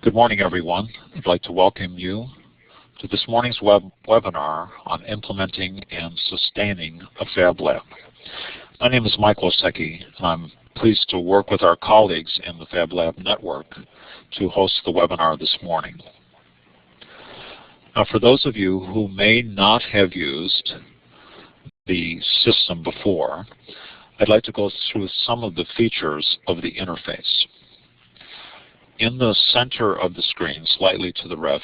Good morning, everyone. I'd like to welcome you to this morning's webinar on implementing and sustaining a Fab Lab. My name is Michael Osecki, and I'm pleased to work with our colleagues in the Fab Lab network to host the webinar this morning. Now, for those of you who may not have used the system before, I'd like to go through some of the features of the interface. In the center of the screen, slightly to the right,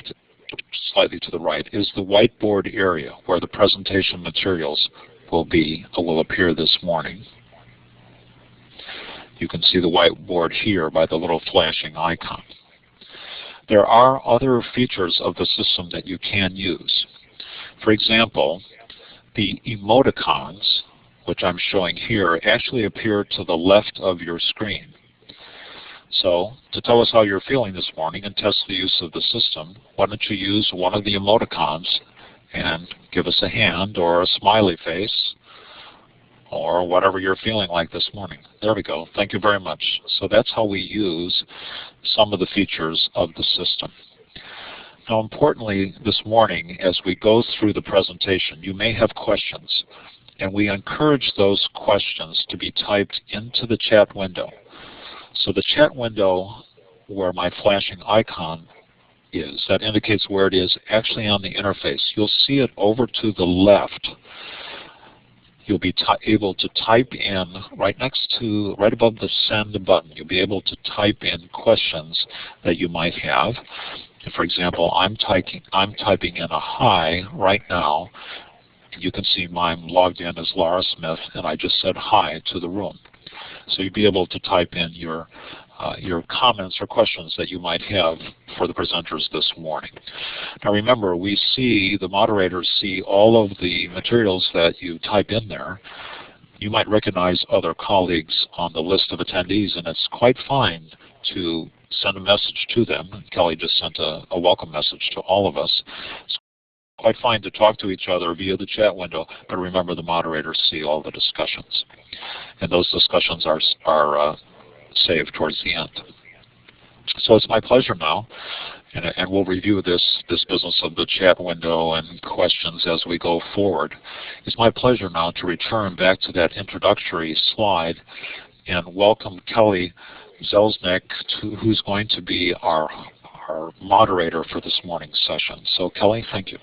is the whiteboard area where the presentation materials will appear this morning. You can see the whiteboard here by the little flashing icon. There are other features of the system that you can use. For example, the emoticons, which I'm showing here, actually appear to the left of your screen. So, to tell us how you're feeling this morning and test the use of the system, why don't you use one of the emoticons and give us a hand or a smiley face or whatever you're feeling like this morning. There we go. Thank you very much. So that's how we use some of the features of the system. Now, importantly, this morning, as we go through the presentation, you may have questions, and we encourage those questions to be typed into the chat window. So the chat window where my flashing icon is, that indicates where it is actually on the interface. You'll see it over to the left. You'll be able to type in right above the send button. You'll be able to type in questions that you might have. For example, I'm typing in a hi right now. You can see I'm logged in as Laura Smith, and I just said hi to the room. So you'll be able to type in your comments or questions that you might have for the presenters this morning. Now remember, the moderators see all of the materials that you type in there. You might recognize other colleagues on the list of attendees, and it's quite fine to send a message to them. Kelly just sent a welcome message to all of us. It's quite fine to talk to each other via the chat window, but remember the moderators see all the discussions. And those discussions are saved towards the end. So it's my pleasure now, and we'll review this business of the chat window and questions as we go forward. It's my pleasure now to return back to that introductory slide and welcome Kelly Zelznick, who's going to be our moderator for this morning's session. So Kelly, thank you.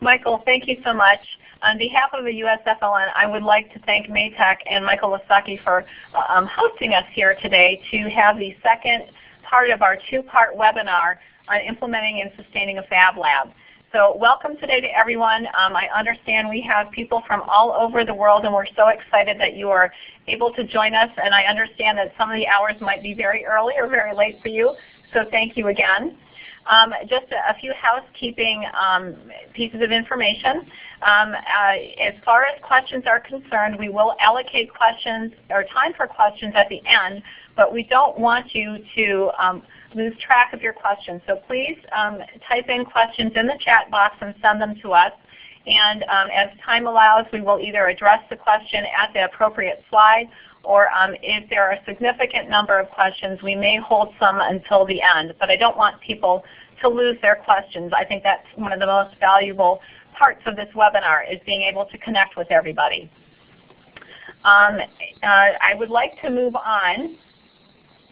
Michael, thank you so much. On behalf of the USFLN, I would like to thank Maytech and Michael Osecki for hosting us here today to have the second part of our two-part webinar on implementing and sustaining a Fab Lab. So welcome today to everyone. I understand we have people from all over the world, and we're so excited that you are able to join us. And I understand that some of the hours might be very early or very late for you, so thank you again. Just a few housekeeping pieces of information. As far as questions are concerned, we will allocate questions or time for questions at the end, but we don't want you to lose track of your questions. So please type in questions in the chat box and send them to us. And as time allows, we will either address the question at the appropriate slide, or if there are a significant number of questions, we may hold some until the end. But I don't want people to lose their questions. I think that's one of the most valuable parts of this webinar, is being able to connect with everybody. I would like to move on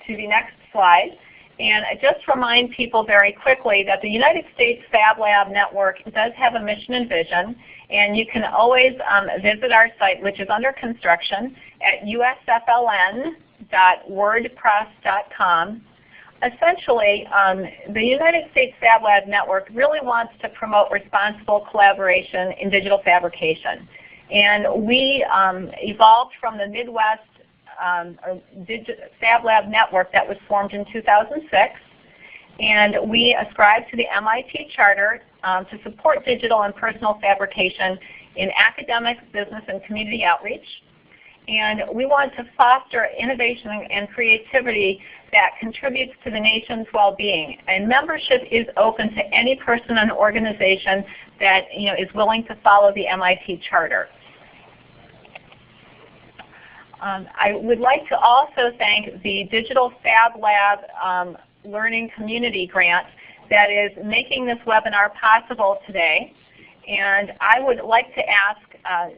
to the next slide and just remind people very quickly that the United States Fab Lab Network does have a mission and vision, and you can always visit our site, which is under construction, at usfln.wordpress.com. Essentially, the United States Fab Lab Network really wants to promote responsible collaboration in digital fabrication. And we evolved from the Midwest Fab Lab Network that was formed in 2006. And we ascribe to the MIT Charter to support digital and personal fabrication in academics, business, and community outreach. And we want to foster innovation and creativity that contributes to the nation's well-being. And membership is open to any person and organization that is willing to follow the MIT Charter. I would like to also thank the Digital Fab Lab Learning Community grant that is making this webinar possible today. And I would like to ask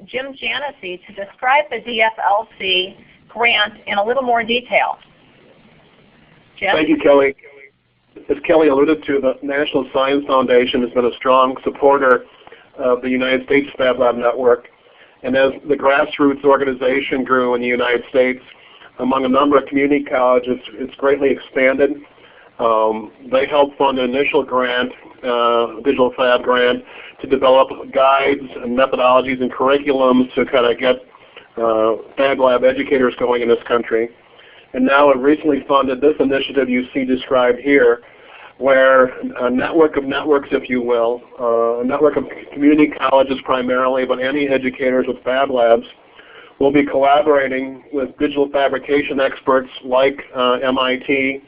Jim Janessi to describe the DFLC grant in a little more detail. Jim? Thank you, Kelly. As Kelly alluded to, the National Science Foundation has been a strong supporter of the United States Fab Lab network. And as the grassroots organization grew in the United States, among a number of community colleges, it's greatly expanded. They helped fund an initial grant, Digital Fab grant, to develop guides and methodologies and curriculums to kind of get Fab Lab educators going in this country. And now it recently funded this initiative you see described here, where a network of networks, if you will, a network of community colleges primarily, but any educators with Fab Labs, will be collaborating with digital fabrication experts like MIT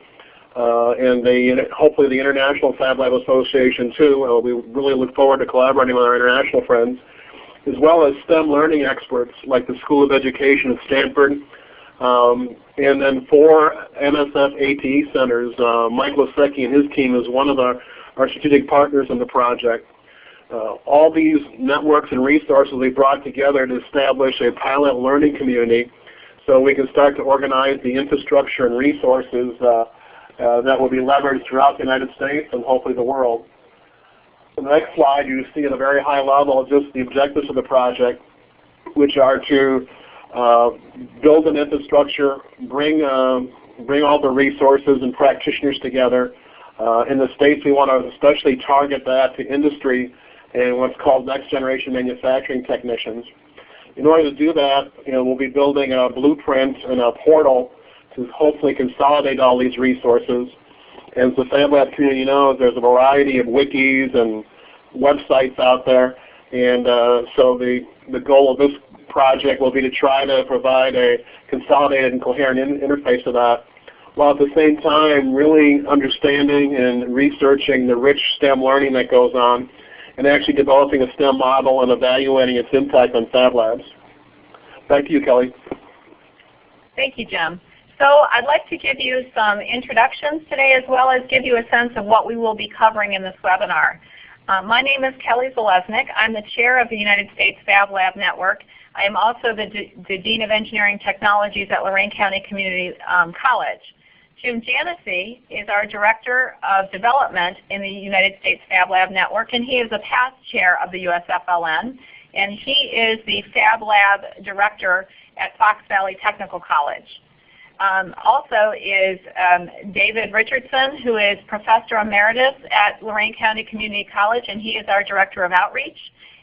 and hopefully the International Fab Lab Association too. We really look forward to collaborating with our international friends, as well as STEM learning experts like the School of Education at Stanford, and then 4 NSF ATE centers. Mike Lasecki and his team is one of our strategic partners in the project. All these networks and resources we brought together to establish a pilot learning community so we can start to organize the infrastructure and resources that will be leveraged throughout the United States and hopefully the world. On the next slide, you see at a very high level just the objectives of the project, which are to build an infrastructure, bring all the resources and practitioners together. In the States, we want to especially target that to industry and what's called next generation manufacturing technicians. In order to do that, we'll be building a blueprint and a portal to hopefully consolidate all these resources. As the Fab Lab community knows, there's a variety of wikis and websites out there, and so the goal of this project will be to try to provide a consolidated and coherent interface to that, while at the same time really understanding and researching the rich STEM learning that goes on and actually developing a STEM model and evaluating its impact on Fab Labs. Back to you, Kelly. Thank you, Jim. So I'd like to give you some introductions today as well as give you a sense of what we will be covering in this webinar. My name is Kelly Zalesnik. I'm the chair of the United States Fab Lab Network. I am also the Dean of Engineering Technologies at Lorain County Community College. Jim Janessi is our Director of Development in the United States Fab Lab Network, and he is a past chair of the USFLN, and he is the Fab Lab Director at Fox Valley Technical College. Also is David Richardson, who is Professor Emeritus at Lorain County Community College, and he is our Director of Outreach.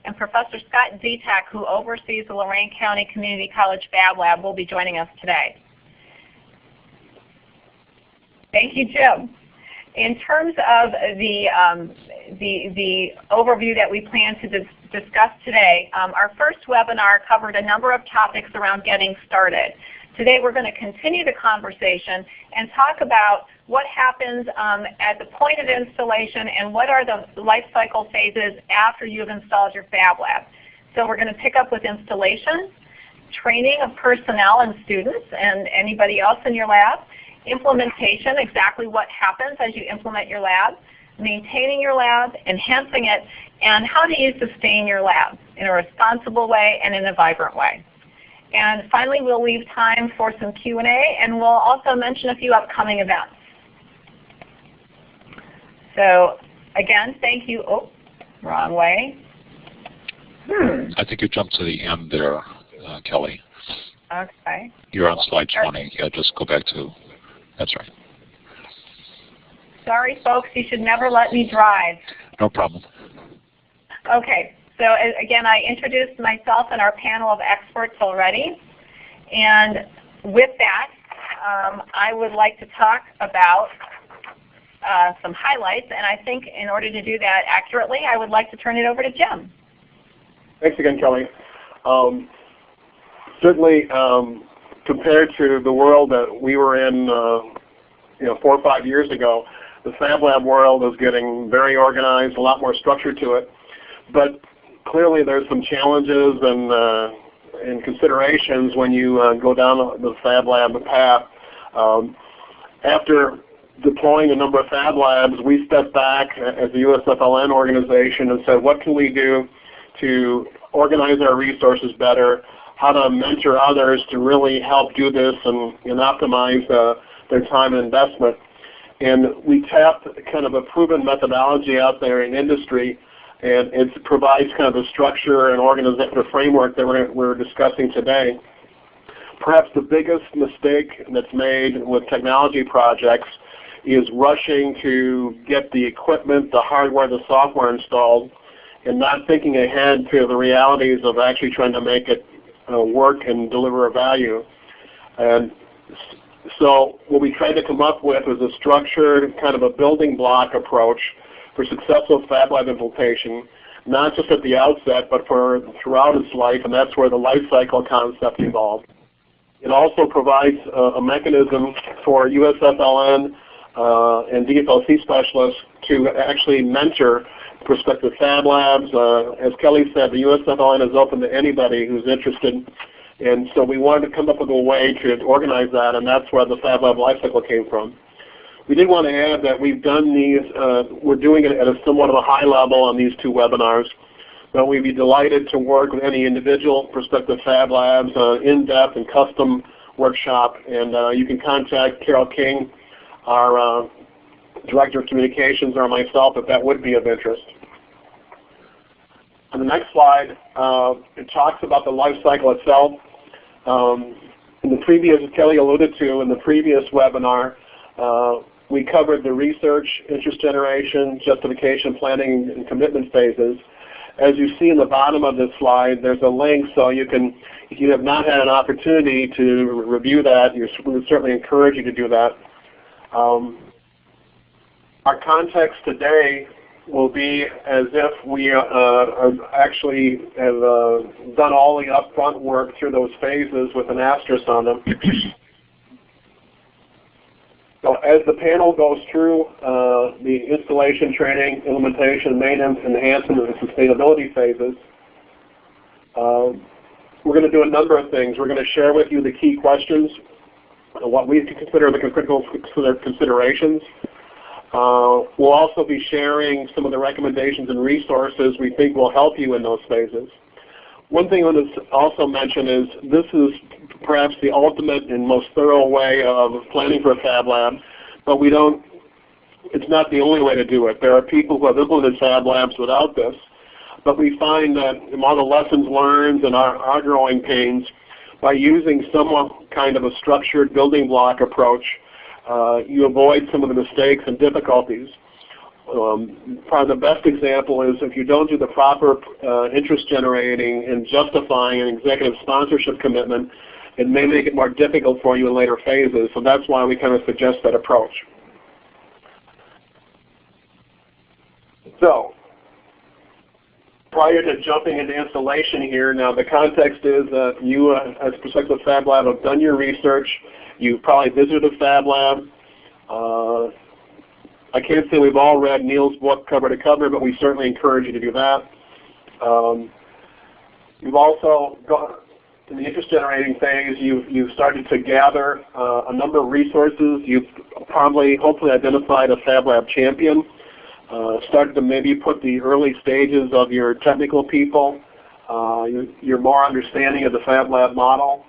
And Professor Scott Zetak, who oversees the Lorain County Community College Fab Lab, will be joining us today. Thank you, Jim. In terms of the overview that we plan to discuss today, our first webinar covered a number of topics around getting started. Today we're going to continue the conversation and talk about what happens at the point of installation and what are the life cycle phases after you've installed your Fab Lab. So we're going to pick up with installation, training of personnel and students and anybody else in your lab, implementation, exactly what happens as you implement your lab, maintaining your lab, enhancing it, and how do you sustain your lab in a responsible way and in a vibrant way. And finally, we'll leave time for some Q&A, and we'll also mention a few upcoming events. So again, thank you. Oh, wrong way. I think you jumped to the end there, Kelly. Okay. You're on slide 20. Yeah, just go back to, that's right. Sorry, folks, you should never let me drive. No problem. Okay. So again, I introduced myself and our panel of experts already. And with that, I would like to talk about some highlights. And I think in order to do that accurately, I would like to turn it over to Jim. Thanks again, Kelly. Certainly, compared to the world that we were in 4 or 5 years ago, the Fab Lab world is getting very organized, a lot more structure to it. But clearly there's some challenges and considerations when you go down the Fab Lab path. After deploying a number of Fab Labs, we stepped back as the USFLN organization and said, what can we do to organize our resources better, how to mentor others to really help do this and optimize their time and investment. And we tapped kind of a proven methodology out there in industry, and it provides kind of the structure and organizational framework that we're discussing today. Perhaps the biggest mistake that's made with technology projects is rushing to get the equipment, the hardware, the software installed, and not thinking ahead to the realities of actually trying to make it work and deliver a value. And so what we tried to come up with was a structured kind of a building block approach for successful Fab Lab implementation, not just at the outset, but for throughout its life, and that's where the Lifecycle concept evolved. It also provides a mechanism for USFLN and DFLC specialists to actually mentor prospective Fab Labs. As Kelly said, the USFLN is open to anybody who's interested, and so we wanted to come up with a way to organize that, and that's where the Fab Lab Lifecycle came from. We did want to add that we've done these, we're doing it at a somewhat of a high level on these 2 webinars, but we'd be delighted to work with any individual prospective Fab Labs, in-depth and custom workshop, and you can contact Carol King, our Director of Communications, or myself if that would be of interest. On the next slide, it talks about the life cycle itself. In the previous, as Kelly alluded to, in the previous webinar, we covered the research, interest generation, justification, planning, and commitment phases. As you see in the bottom of this slide, there's a link, so you can, if you have not had an opportunity to review that, we would certainly encourage you to do that. Our context today will be as if we actually have done all the upfront work through those phases with an asterisk on them. So as the panel goes through the installation, training, implementation, maintenance, enhancement, and sustainability phases, we're going to do a number of things. We're going to share with you the key questions, what we consider the critical considerations. We'll also be sharing some of the recommendations and resources we think will help you in those phases. One thing I want to also mention is this is perhaps the ultimate and most thorough way of planning for a Fab Lab, but it's not the only way to do it. There are people who have implemented Fab Labs without this, but we find that in all the lessons learned and our growing pains, by using somewhat kind of a structured building block approach, you avoid some of the mistakes and difficulties. Probably the best example is if you don't do the proper interest generating and justifying an executive sponsorship commitment, it may make it more difficult for you in later phases. So that's why we kind of suggest that approach. So prior to jumping into installation here, now the context is that you as a prospective Fab Lab have done your research. You've probably visited a Fab Lab. I can't say we've all read Neil's book cover to cover, but we certainly encourage you to do that. You've also got, in the interest generating phase, you've started to gather a number of resources. You've probably, hopefully identified a Fab Lab champion, started to maybe put the early stages of your technical people, your more understanding of the Fab Lab model.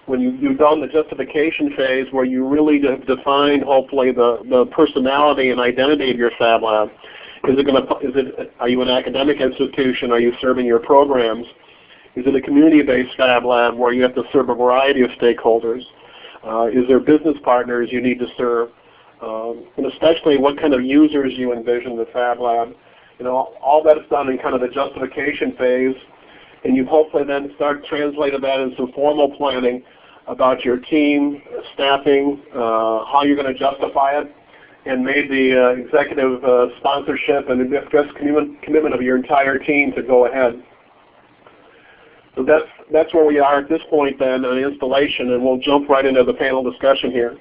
When you've done the justification phase where you really define, hopefully, the personality and identity of your Fab Lab. Are you an academic institution? Are you serving your programs? Is it a community-based Fab Lab where you have to serve a variety of stakeholders? Is there business partners you need to serve? And especially what kind of users you envision the Fab Lab. All that is done in kind of the justification phase, and you hopefully then start translating that into some formal planning about your team, staffing, how you're going to justify it, and made the executive sponsorship and express commitment of your entire team to go ahead. So that's where we are at this point then on installation, and we'll jump right into the panel discussion here.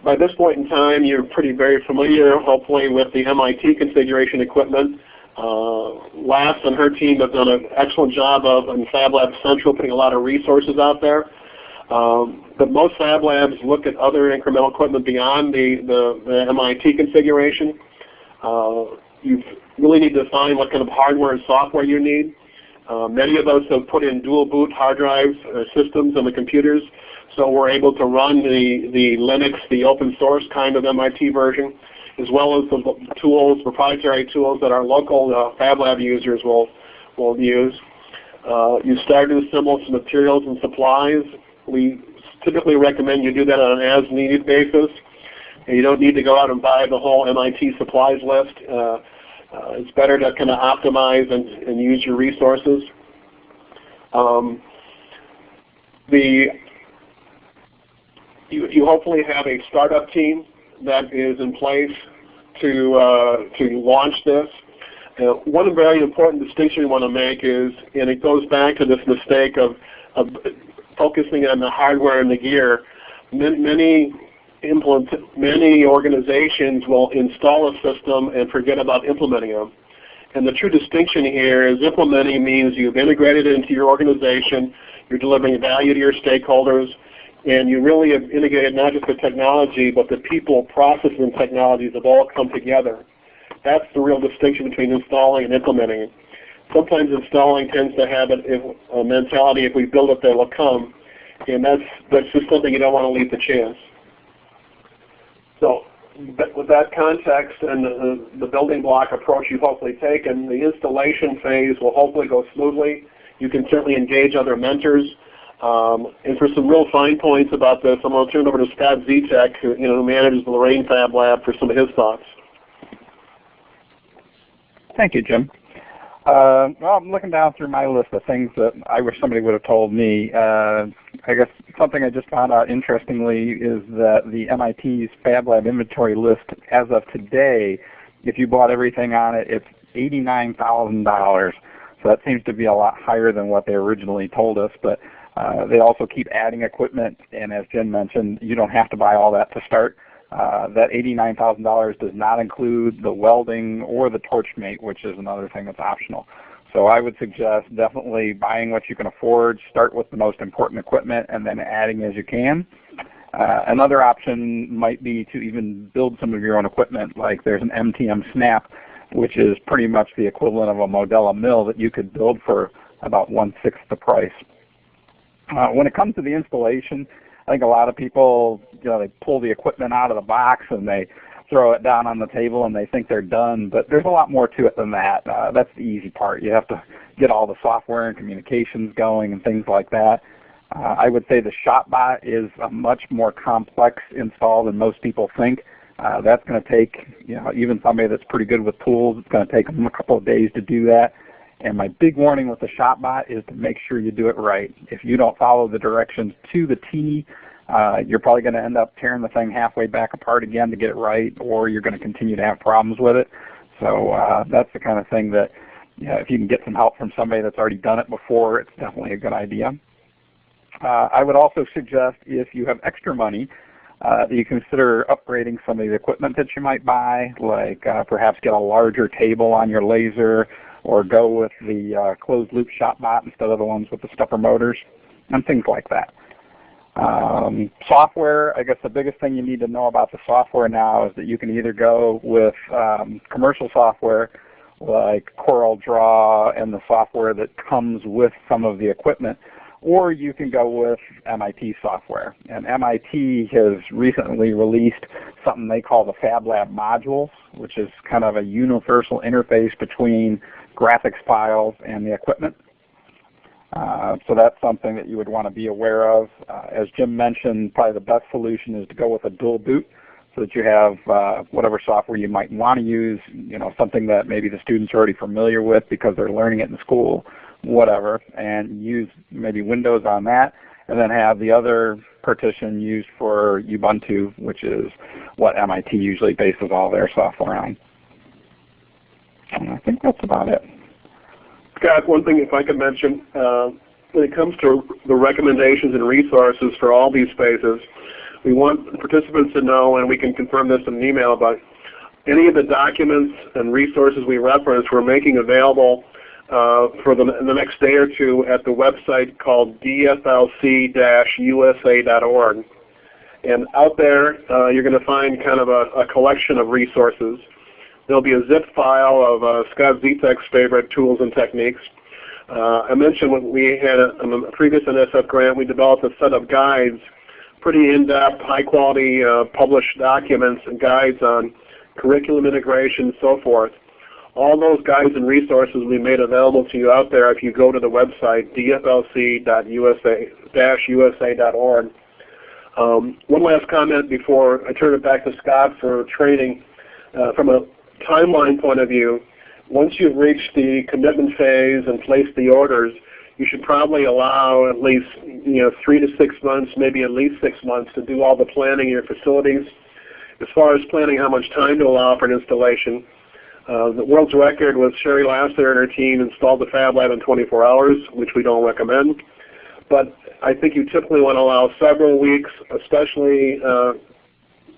By this point in time, you're very familiar, hopefully, with the MIT configuration equipment. Lass and her team have done an excellent job of, in Fab Lab Central, putting a lot of resources out there. But most Fab Labs look at other incremental equipment beyond the MIT configuration. You really need to define what kind of hardware and software you need. Many of us have put in dual boot hard drives systems on the computers, so we're able to run the Linux, the open source kind of MIT version, as well as the tools, proprietary tools that our local Fab Lab users will use. You start to assemble some materials and supplies. We typically recommend you do that on an as-needed basis. And you don't need to go out and buy the whole MIT supplies list. It's better to kind of optimize and use your resources. You hopefully have a startup team that is in place to launch this. One very important distinction we want to make is, and it goes back to this mistake of focusing on the hardware and the gear. Many organizations will install a system and forget about implementing them. And the true distinction here is implementing means you've integrated it into your organization, you're delivering value to your stakeholders, and you really have integrated not just the technology, but the people, processes, and technologies have all come together. That's the real distinction between installing and implementing. Sometimes installing tends to have a mentality, if we build it, they will come. And that's just something you don't want to leave to chance. So with that context and the building block approach you've hopefully taken, the installation phase will hopefully go smoothly. You can certainly engage other mentors. And for some real fine points about this, I'm going to turn it over to Scott Zetek, who manages the Lorraine Fab Lab, for some of his thoughts. Thank you, Jim. Well, I'm looking down through my list of things that I wish somebody would have told me. I guess something I just found out interestingly is that the MIT's Fab Lab inventory list as of today, if you bought everything on it, it's $89,000. So that seems to be a lot higher than what they originally told us. But they also keep adding equipment, and as Jim mentioned, you don't have to buy all that to start. That $89,000 does not include the welding or the Torchmate, which is another thing that's optional. So I would suggest definitely buying what you can afford, start with the most important equipment, and then adding as you can. Another option might be to even build some of your own equipment, like there's an MTM Snap, which is pretty much the equivalent of a Modella mill that you could build for about 1/6 the price. When it comes to the installation, I think a lot of people, they pull the equipment out of the box and they throw it down on the table and they think they're done, but there's a lot more to it than that. That's the easy part. You have to get all the software and communications going and things like that. I would say the ShopBot is a much more complex install than most people think. That's going to take, even somebody that's pretty good with tools, it's going to take them a couple of days to do that. And my big warning with the ShopBot is to make sure you do it right. If you don't follow the directions to the T, you're probably going to end up tearing the thing halfway back apart again to get it right, or you're going to continue to have problems with it. So that's the kind of thing that, if you can get some help from somebody that's already done it before, it's definitely a good idea. I would also suggest, if you have extra money, that you consider upgrading some of the equipment that you might buy, like perhaps get a larger table on your laser, or go with the closed-loop ShopBot instead of the ones with the stepper motors, and things like that. Software, I guess the biggest thing you need to know about the software now is that you can either go with commercial software like CorelDRAW and the software that comes with some of the equipment, or you can go with MIT software. And MIT has recently released something they call the Fab Lab modules, which is kind of a universal interface between graphics files and the equipment. So that's something that you would want to be aware of. As Jim mentioned, probably the best solution is to go with a dual boot, so that you have whatever software you might want to use, something that maybe the students are already familiar with because they're learning it in school, whatever, and use maybe Windows on that, and then have the other partition used for Ubuntu, which is what MIT usually bases all their software on. And I think that's about it. Scott, one thing if I could mention, when it comes to the recommendations and resources for all these spaces, we want participants to know, and we can confirm this in an email, about any of the documents and resources we reference we're making available for the next day or two at the website called dflc-usa.org. And out there, you're going to find kind of a collection of resources. There'll be a zip file of Scott Zetek's favorite tools and techniques. I mentioned when we had a previous NSF grant, we developed a set of guides, pretty in-depth, high-quality published documents and guides on curriculum integration and so forth. All those guides and resources will be made available to you out there if you go to the website, dflc-usa.org. One last comment before I turn it back to Scott for training. From a timeline point of view, once you've reached the commitment phase and placed the orders, you should probably allow at least 3 to 6 months, maybe at least 6 months, to do all the planning in your facilities. As far as planning how much time to allow for an installation, the world's record was Sherry Lasser and her team installed the Fab Lab in 24 hours, which we don't recommend. But I think you typically want to allow several weeks, especially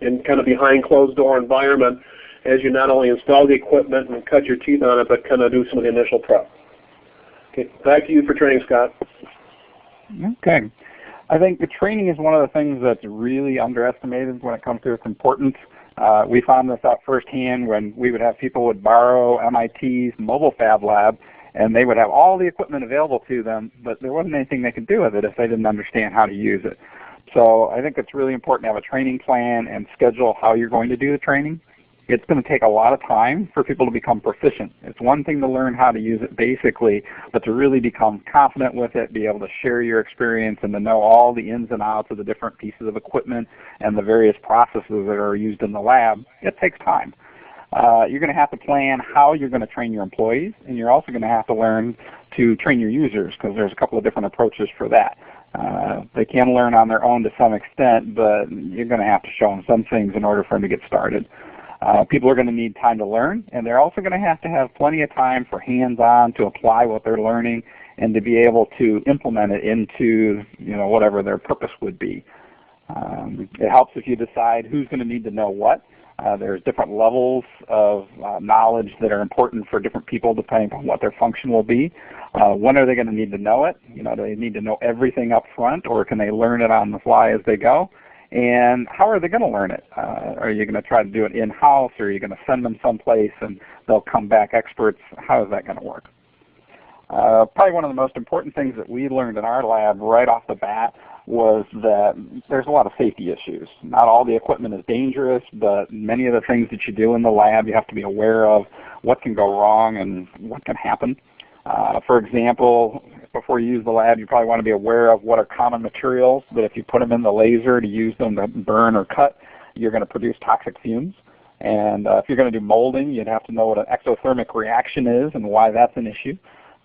in kind of behind closed door environment, as you not only install the equipment and cut your teeth on it, but kind of do some of the initial prep. Okay, back to you for training, Scott. Okay. I think the training is one of the things that's really underestimated when it comes to its importance. We found this out firsthand when we would have people would borrow MIT's mobile Fab Lab, and they would have all the equipment available to them, but there wasn't anything they could do with it if they didn't understand how to use it. So I think it's really important to have a training plan and schedule how you're going to do the training. It's going to take a lot of time for people to become proficient. It's one thing to learn how to use it basically, but to really become confident with it, be able to share your experience, and to know all the ins and outs of the different pieces of equipment and the various processes that are used in the lab, it takes time. You're going to have to plan how you're going to train your employees, and you're also going to have to learn to train your users, because there's a couple of different approaches for that. They can learn on their own to some extent, but you're going to have to show them some things in order for them to get started. People are going to need time to learn, and they're also going to have plenty of time for hands-on to apply what they're learning and to be able to implement it into whatever their purpose would be. It helps if you decide who's going to need to know what. There's different levels of knowledge that are important for different people depending on what their function will be. When are they going to need to know it? Do they need to know everything up front, or can they learn it on the fly as they go? And how are they going to learn it? Are you going to try to do it in-house, or are you going to send them someplace and they'll come back experts? How is that going to work? Probably one of the most important things that we learned in our lab right off the bat was that there's a lot of safety issues. Not all the equipment is dangerous, but many of the things that you do in the lab, you have to be aware of what can go wrong and what can happen. For example, before you use the lab, you probably want to be aware of what are common materials that if you put them in the laser to use them to burn or cut, you're going to produce toxic fumes. And if you're going to do molding, you'd have to know what an exothermic reaction is and why that's an issue.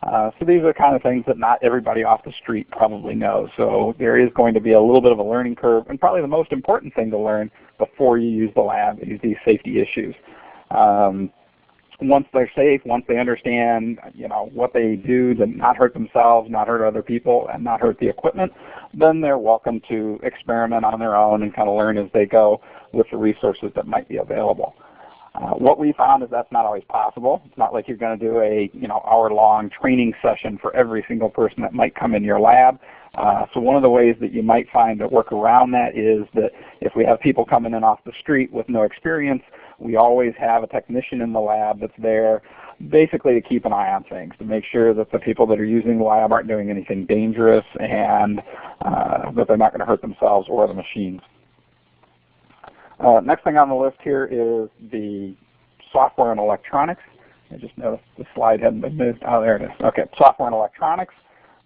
So these are the kind of things that not everybody off the street probably knows. So there is going to be a little bit of a learning curve, and probably the most important thing to learn before you use the lab is these safety issues. Once they're safe, once they understand what they do to not hurt themselves, not hurt other people, and not hurt the equipment, then they're welcome to experiment on their own and kind of learn as they go with the resources that might be available. What we found is that's not always possible. It's not like you're going to do a hour-long training session for every single person that might come in your lab. So one of the ways that you might find to work around that is that if we have people coming in off the street with no experience, we always have a technician in the lab that's there basically to keep an eye on things, to make sure that the people that are using the lab aren't doing anything dangerous and that they're not going to hurt themselves or the machines. Next thing on the list here is the software and electronics. I just noticed the slide hadn't been moved. Oh, there it is. Okay, software and electronics.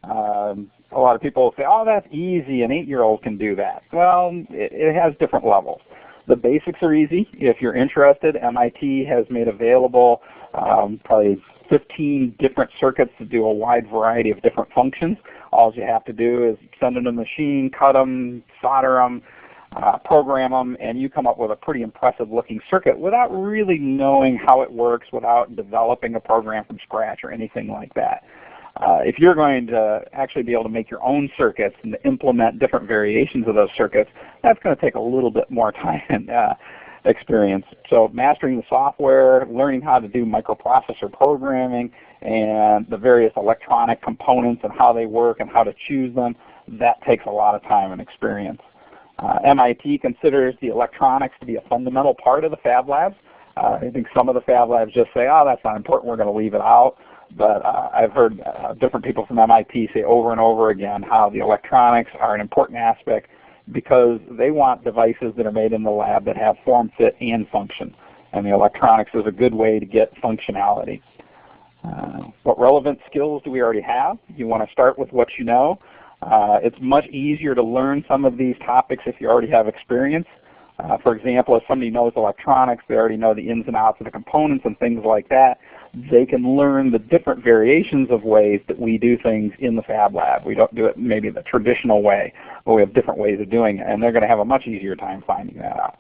A lot of people will say, oh, that's easy, an 8-year-old can do that. Well, it has different levels. The basics are easy. If you're interested, MIT has made available probably 15 different circuits to do a wide variety of different functions. All you have to do is send them to the machine, cut them, solder them, program them, and you come up with a pretty impressive looking circuit without really knowing how it works, without developing a program from scratch or anything like that. If you're going to actually be able to make your own circuits and to implement different variations of those circuits, that's going to take a little bit more time and experience. So mastering the software, learning how to do microprocessor programming, and the various electronic components and how they work and how to choose them, that takes a lot of time and experience. MIT considers the electronics to be a fundamental part of the Fab Labs. I think some of the Fab Labs just say, oh, that's not important, we're going to leave it out. But I've heard different people from MIT say over and over again how the electronics are an important aspect because they want devices that are made in the lab that have form, fit, and function. And the electronics is a good way to get functionality. What relevant skills do we already have? You want to start with what you know. It's much easier to learn some of these topics if you already have experience. For example, if somebody knows electronics, they already know the ins and outs of the components and things like that, they can learn the different variations of ways that we do things in the Fab Lab. We don't do it maybe the traditional way, but we have different ways of doing it, and they're going to have a much easier time finding that out.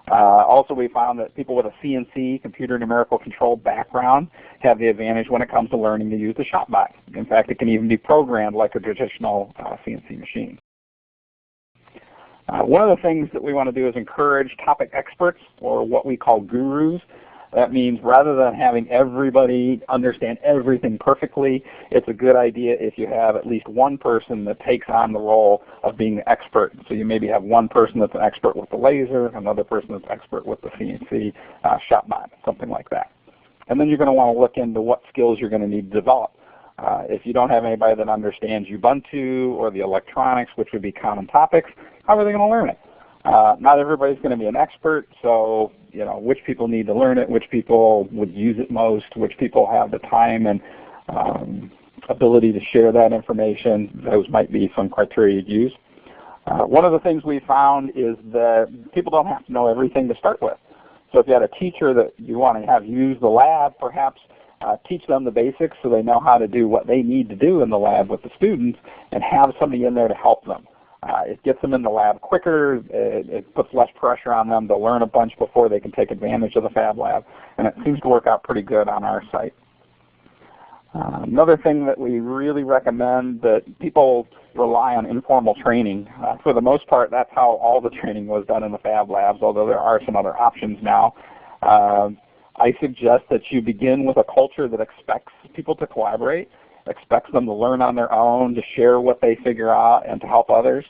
Also, we found that people with a CNC, computer numerical control background, have the advantage when it comes to learning to use the ShopBot. In fact, it can even be programmed like a traditional CNC machine. One of the things that we want to do is encourage topic experts, or what we call gurus. That means rather than having everybody understand everything perfectly, it's a good idea if you have at least one person that takes on the role of being the expert. So you maybe have one person that's an expert with the laser, another person that's expert with the CNC ShopBot, something like that. And then you're going to want to look into what skills you're going to need to develop. If you don't have anybody that understands Ubuntu or the electronics, which would be common topics, how are they going to learn it? Not everybody's going to be an expert, so which people need to learn it, which people would use it most, which people have the time and ability to share that information. Those might be some criteria you'd use. One of the things we found is that people don't have to know everything to start with. So if you had a teacher that you want to have use the lab, perhaps teach them the basics so they know how to do what they need to do in the lab with the students, and have somebody in there to help them. It gets them in the lab quicker, it puts less pressure on them to learn a bunch before they can take advantage of the Fab Lab, and it seems to work out pretty good on our site. Another thing that we really recommend that people rely on informal training. For the most part, that's how all the training was done in the Fab Labs, although there are some other options now. I suggest that you begin with a culture that expects people to collaborate, expects them to learn on their own, to share what they figure out, and to help others.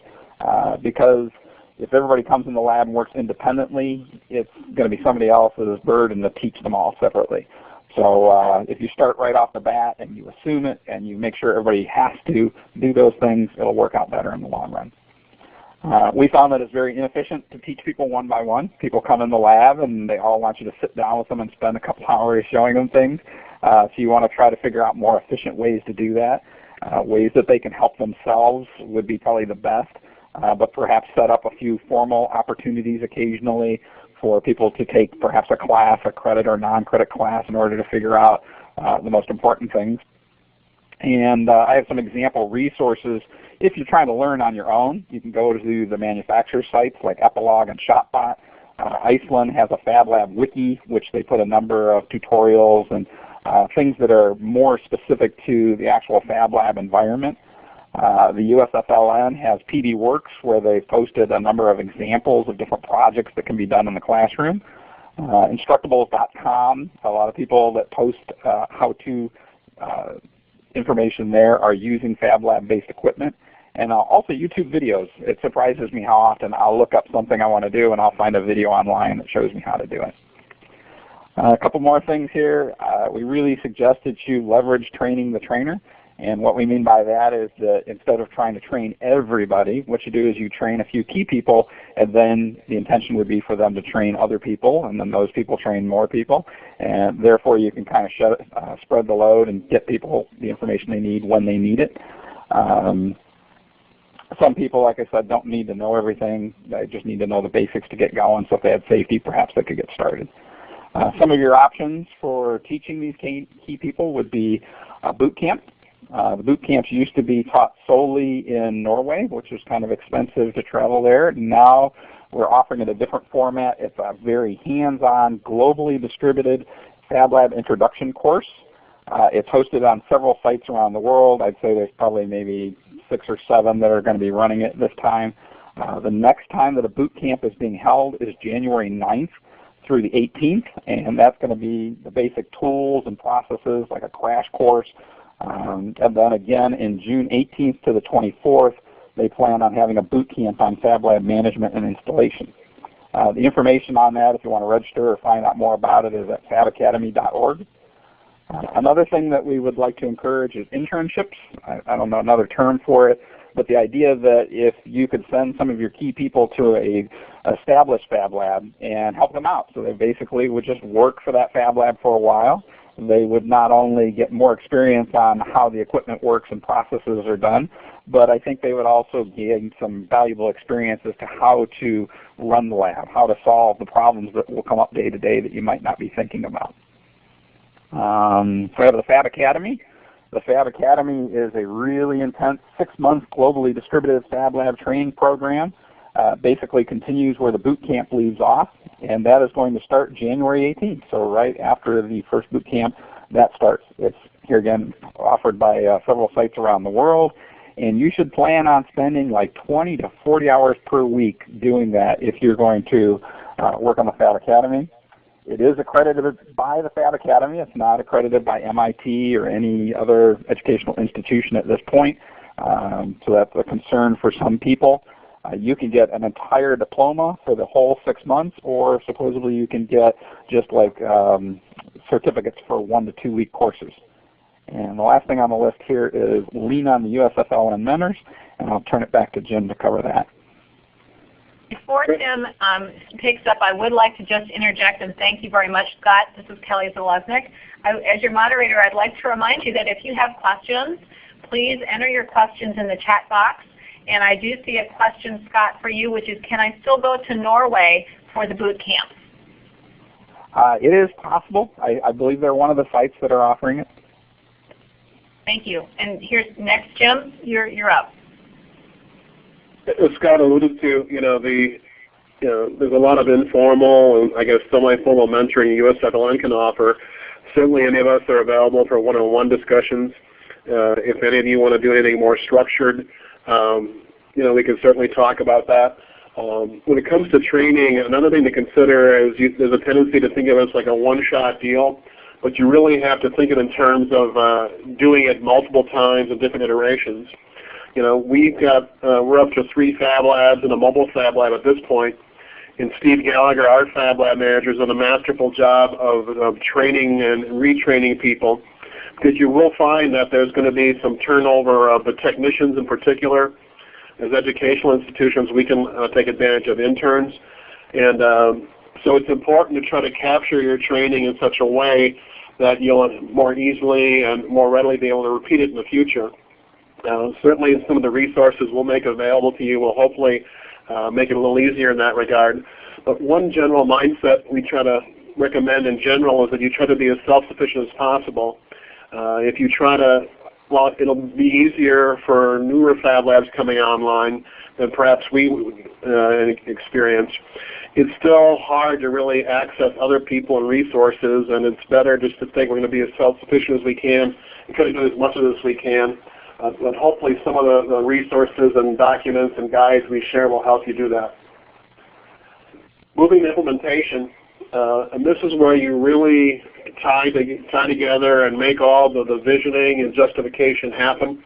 Because if everybody comes in the lab and works independently, it's going to be somebody else's burden to teach them all separately. So if you start right off the bat and you assume it and you make sure everybody has to do those things, it'll work out better in the long run. We found that it's very inefficient to teach people one by one. People come in the lab and they all want you to sit down with them and spend a couple hours showing them things. So you want to try to figure out more efficient ways to do that. Ways that they can help themselves would be probably the best, but perhaps set up a few formal opportunities occasionally for people to take perhaps a class, a credit or non-credit class, in order to figure out the most important things. And I have some example resources. If you're trying to learn on your own, you can go to the manufacturer sites like Epilogue and ShopBot. Iceland has a Fab Lab wiki, which they put a number of tutorials and things that are more specific to the actual Fab Lab environment. The USFLN has PD Works, where they've posted a number of examples of different projects that can be done in the classroom. Instructables.com, a lot of people that post how-to information there are using Fab Lab-based equipment. And also YouTube videos. It surprises me how often I'll look up something I want to do and I'll find a video online that shows me how to do it. A couple more things here. We really suggest that you leverage training the trainer. And what we mean by that is that instead of trying to train everybody, what you do is you train a few key people, and then the intention would be for them to train other people, and then those people train more people. And therefore you can kind of spread the load and get people the information they need when they need it. Some people, like I said, don't need to know everything. They just need to know the basics to get going. So if they had safety, perhaps they could get started. Some of your options for teaching these key people would be boot camp. The boot camps used to be taught solely in Norway, which was kind of expensive to travel there. Now we're offering it a different format. It's a very hands-on, globally distributed Fab Lab introduction course. It's hosted on several sites around the world. I'd say there's probably maybe 6 or 7 that are going to be running it this time. The next time that a boot camp is being held is January 9th through the 18th, and that's going to be the basic tools and processes like a crash course. And then again in June 18th to the 24th, they plan on having a boot camp on Fab Lab management and installation. The information on that, if you want to register or find out more about it, is at fabacademy.org. Another thing that we would like to encourage is internships. I don't know another term for it, but the idea that if you could send some of your key people to a established Fab Lab and help them out, so they basically would just work for that Fab Lab for a while. They would not only get more experience on how the equipment works and processes are done, but I think they would also gain some valuable experience as to how to run the lab, how to solve the problems that will come up day to day that you might not be thinking about. We have the Fab Academy. The Fab Academy is a really intense 6-month globally distributed Fab Lab training program. Basically continues where the boot camp leaves off, and that is going to start January 18th. So right after the first boot camp, that starts. It's here again offered by several sites around the world, and you should plan on spending like 20 to 40 hours per week doing that if you're going to work on the Fab Academy. It is accredited by the Fab Academy. It's not accredited by MIT or any other educational institution at this point, so that's a concern for some people. You can get an entire diploma for the whole 6 months, or supposedly you can get just like certificates for 1 to 2 week courses. And the last thing on the list here is lean on the USFLN mentors, and I'll turn it back to Jim to cover that. Before Tim picks up, I would like to just interject and thank you very much, Scott. This is Kelly Zalesnik. As your moderator, I'd like to remind you that if you have questions, please enter your questions in the chat box. And I do see a question, Scott, for you, which is, can I still go to Norway for the boot camp? It is possible. I believe they're one of the sites that are offering it. Thank you. And here's next, Jim. You're up. As Scott alluded to, there's a lot of informal and I guess semi-formal mentoring USFLN can offer. Certainly, any of us are available for one-on-one discussions. If any of you want to do anything more structured, we can certainly talk about that. When it comes to training, another thing to consider is there's a tendency to think of it as like a one-shot deal, but you really have to think of it in terms of doing it multiple times and different iterations. We're up to 3 Fab Labs and a mobile Fab Lab at this point, and Steve Gallagher, our Fab Lab manager, has done a masterful job of training and retraining people, because you will find that there's going to be some turnover of the technicians in particular. As educational institutions, we can take advantage of interns, and so it's important to try to capture your training in such a way that you'll more easily and more readily be able to repeat it in the future. Certainly some of the resources we'll make available to you will hopefully make it a little easier in that regard. But one general mindset we try to recommend in general is that you try to be as self-sufficient as possible. If you try to, well, it'll be easier for newer Fab Labs coming online than perhaps we would experience. It's still hard to really access other people and resources, and it's better just to think we're going to be as self-sufficient as we can and try to do as much of this as we can. But hopefully some of the resources and documents and guides we share will help you do that. Moving to implementation, and this is where you really tie together and make all the visioning and justification happen.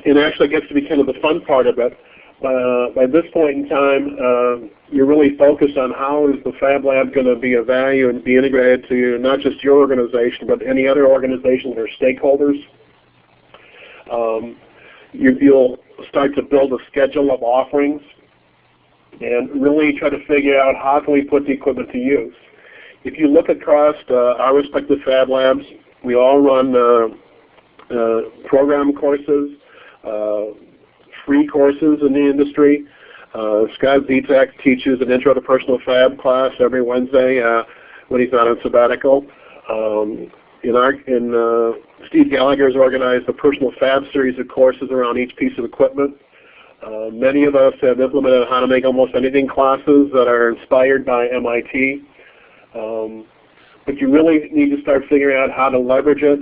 It actually gets to be kind of the fun part of it. By this point in time, you're really focused on how is the Fab Lab going to be of value and be integrated to not just your organization, but any other organizations or stakeholders. You'll start to build a schedule of offerings and really try to figure out how can we put the equipment to use. If you look across our respective Fab Labs, we all run program courses, free courses in the industry. Scott Zitek teaches an Intro to Personal Fab class every Wednesday when he's not on sabbatical. Steve Gallagher has organized a Personal Fab series of courses around each piece of equipment. Many of us have implemented how to make almost anything classes that are inspired by MIT. But you really need to start figuring out how to leverage it.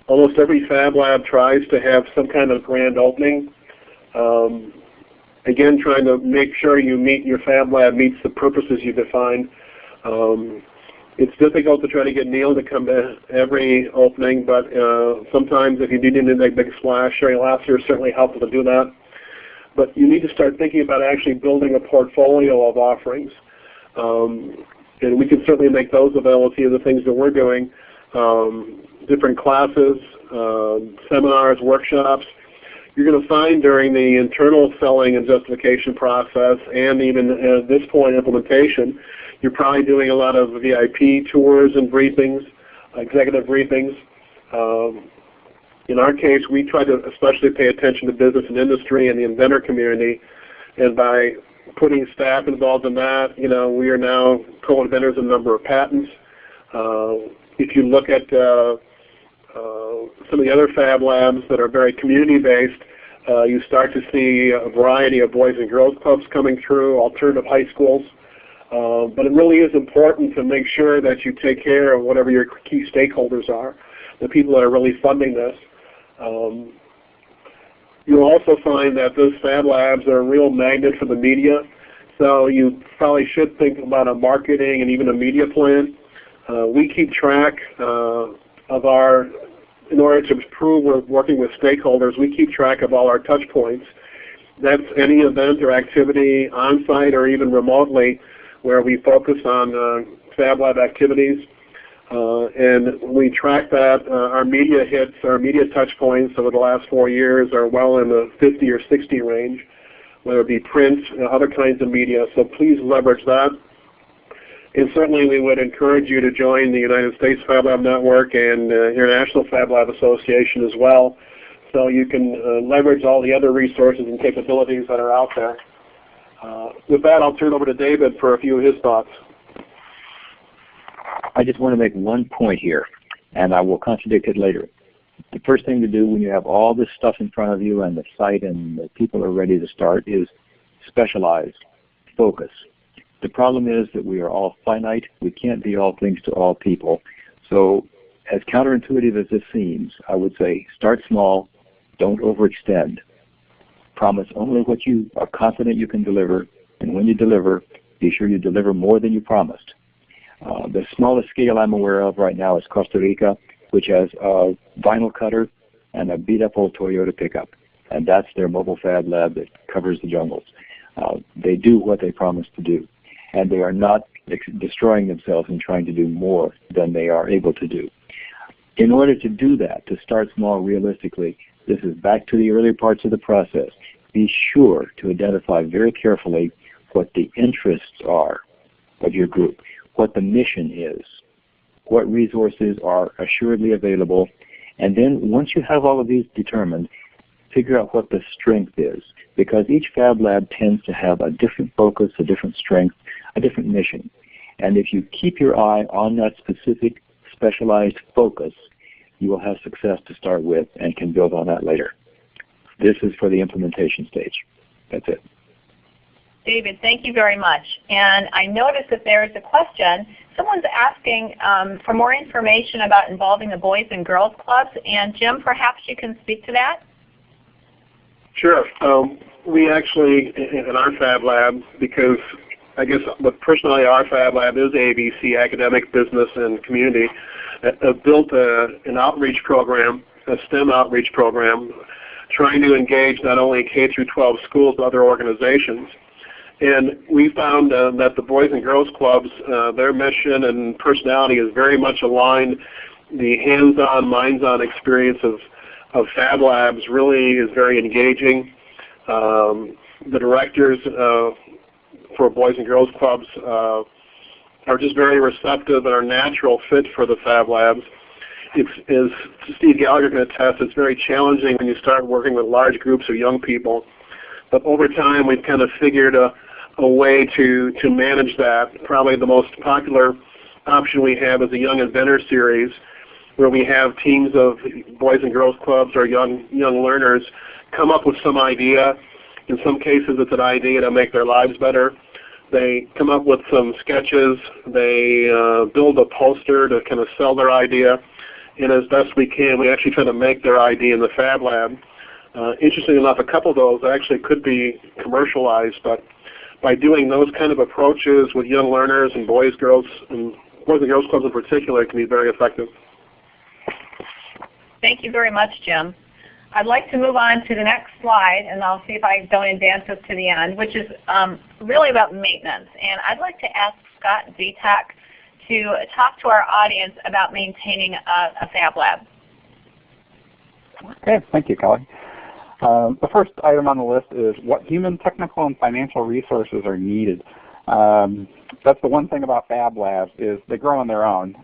Almost every Fab Lab tries to have some kind of grand opening. Again, trying to make sure your Fab Lab meets the purposes you defined. It's difficult to try to get Neil to come to every opening, but sometimes if you do need to make a big splash, Sherry Lasser is certainly helpful to do that. But you need to start thinking about actually building a portfolio of offerings. And we can certainly make those available to you, the things that we're doing, different classes, seminars, workshops. You're going to find during the internal selling and justification process, and even at this point implementation, you're probably doing a lot of VIP tours and briefings, executive briefings. In our case, we try to especially pay attention to business and industry and the inventor community, and by putting staff involved in that, we are now co-inventors in a number of patents. If you look at some of the other Fab Labs that are very community-based, you start to see a variety of boys and girls clubs coming through, alternative high schools. But it really is important to make sure that you take care of whatever your key stakeholders are, the people that are really funding this. You'll also find that those Fab Labs are a real magnet for the media, so you probably should think about a marketing and even a media plan. We keep track in order to prove we're working with stakeholders, we keep track of all our touch points. That's any event or activity on-site or even remotely where we focus on Fab Lab activities. And we track that. Our media hits, our media touch points over the last 4 years are well in the 50 or 60 range, whether it be print, other kinds of media. So please leverage that. And certainly we would encourage you to join the United States Fab Lab Network and International Fab Lab Association as well, so you can leverage all the other resources and capabilities that are out there. With that, I'll turn it over to David for a few of his thoughts. I just want to make one point here, and I will contradict it later. The first thing to do when you have all this stuff in front of you and the site and the people are ready to start is specialize, focus. The problem is that we are all finite. We can't be all things to all people. So as counterintuitive as this seems, I would say start small, don't overextend. Promise only what you are confident you can deliver, and when you deliver, be sure you deliver more than you promised. The smallest scale I'm aware of right now is Costa Rica, which has a vinyl cutter and a beat-up old Toyota pickup, and that's their mobile Fab Lab that covers the jungles. They do what they promise to do, and they are not destroying themselves and trying to do more than they are able to do. In order to do that, to start small realistically, this is back to the earlier parts of the process. Be sure to identify very carefully what the interests are of your group, what the mission is, what resources are assuredly available, and then once you have all of these determined, figure out what the strength is, because each Fab Lab tends to have a different focus, a different strength, a different mission. And if you keep your eye on that specific specialized focus, you will have success to start with and can build on that later. This is for the implementation stage. That's it. David, thank you very much. And I noticed that there is a question. Someone's asking for more information about involving the Boys and Girls Clubs. And Jim, perhaps you can speak to that? Sure. We actually, in our Fab Lab, because I guess what personally our Fab Lab is ABC, academic, business, and community, built an outreach program, a STEM outreach program, trying to engage not only K through 12 schools but other organizations. And we found that the Boys and Girls Clubs, their mission and personality is very much aligned. The hands-on, minds-on experience of Fab Labs really is very engaging. The directors for Boys and Girls Clubs are just very receptive and are a natural fit for the Fab Labs. As Steve Gallagher can attest, it's very challenging when you start working with large groups of young people. But over time, we've kind of figured a way to manage that. Probably the most popular option we have is a Young Inventor Series, where we have teams of Boys and Girls Clubs or young learners come up with some idea. In some cases, it's an idea to make their lives better. They come up with some sketches. They build a poster to kind of sell their idea. And as best we can, we actually try to make their idea in the Fab Lab. Interestingly enough, a couple of those actually could be commercialized, but by doing those kind of approaches with young learners and boys and girls clubs in particular, it can be very effective. Thank you very much, Jim. I'd like to move on to the next slide, and I'll see if I don't advance us to the end, which is really about maintenance. And I'd like to ask Scott Zitak to talk to our audience about maintaining a Fab Lab. Okay, thank you, Kelly. The first item on the list is what human, technical, and financial resources are needed. That's the one thing about Fab Labs is they grow on their own.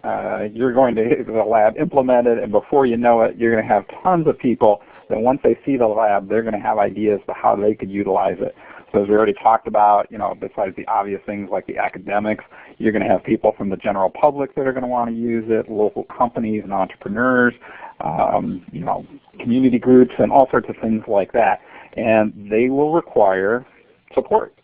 You're going to get the lab implemented, and before you know it, you're going to have tons of people that once they see the lab, they're going to have ideas to how they could utilize it. So as we already talked about, besides the obvious things like the academics, you're going to have people from the general public that are going to want to use it, local companies and entrepreneurs, community groups, and all sorts of things like that. And they will require support.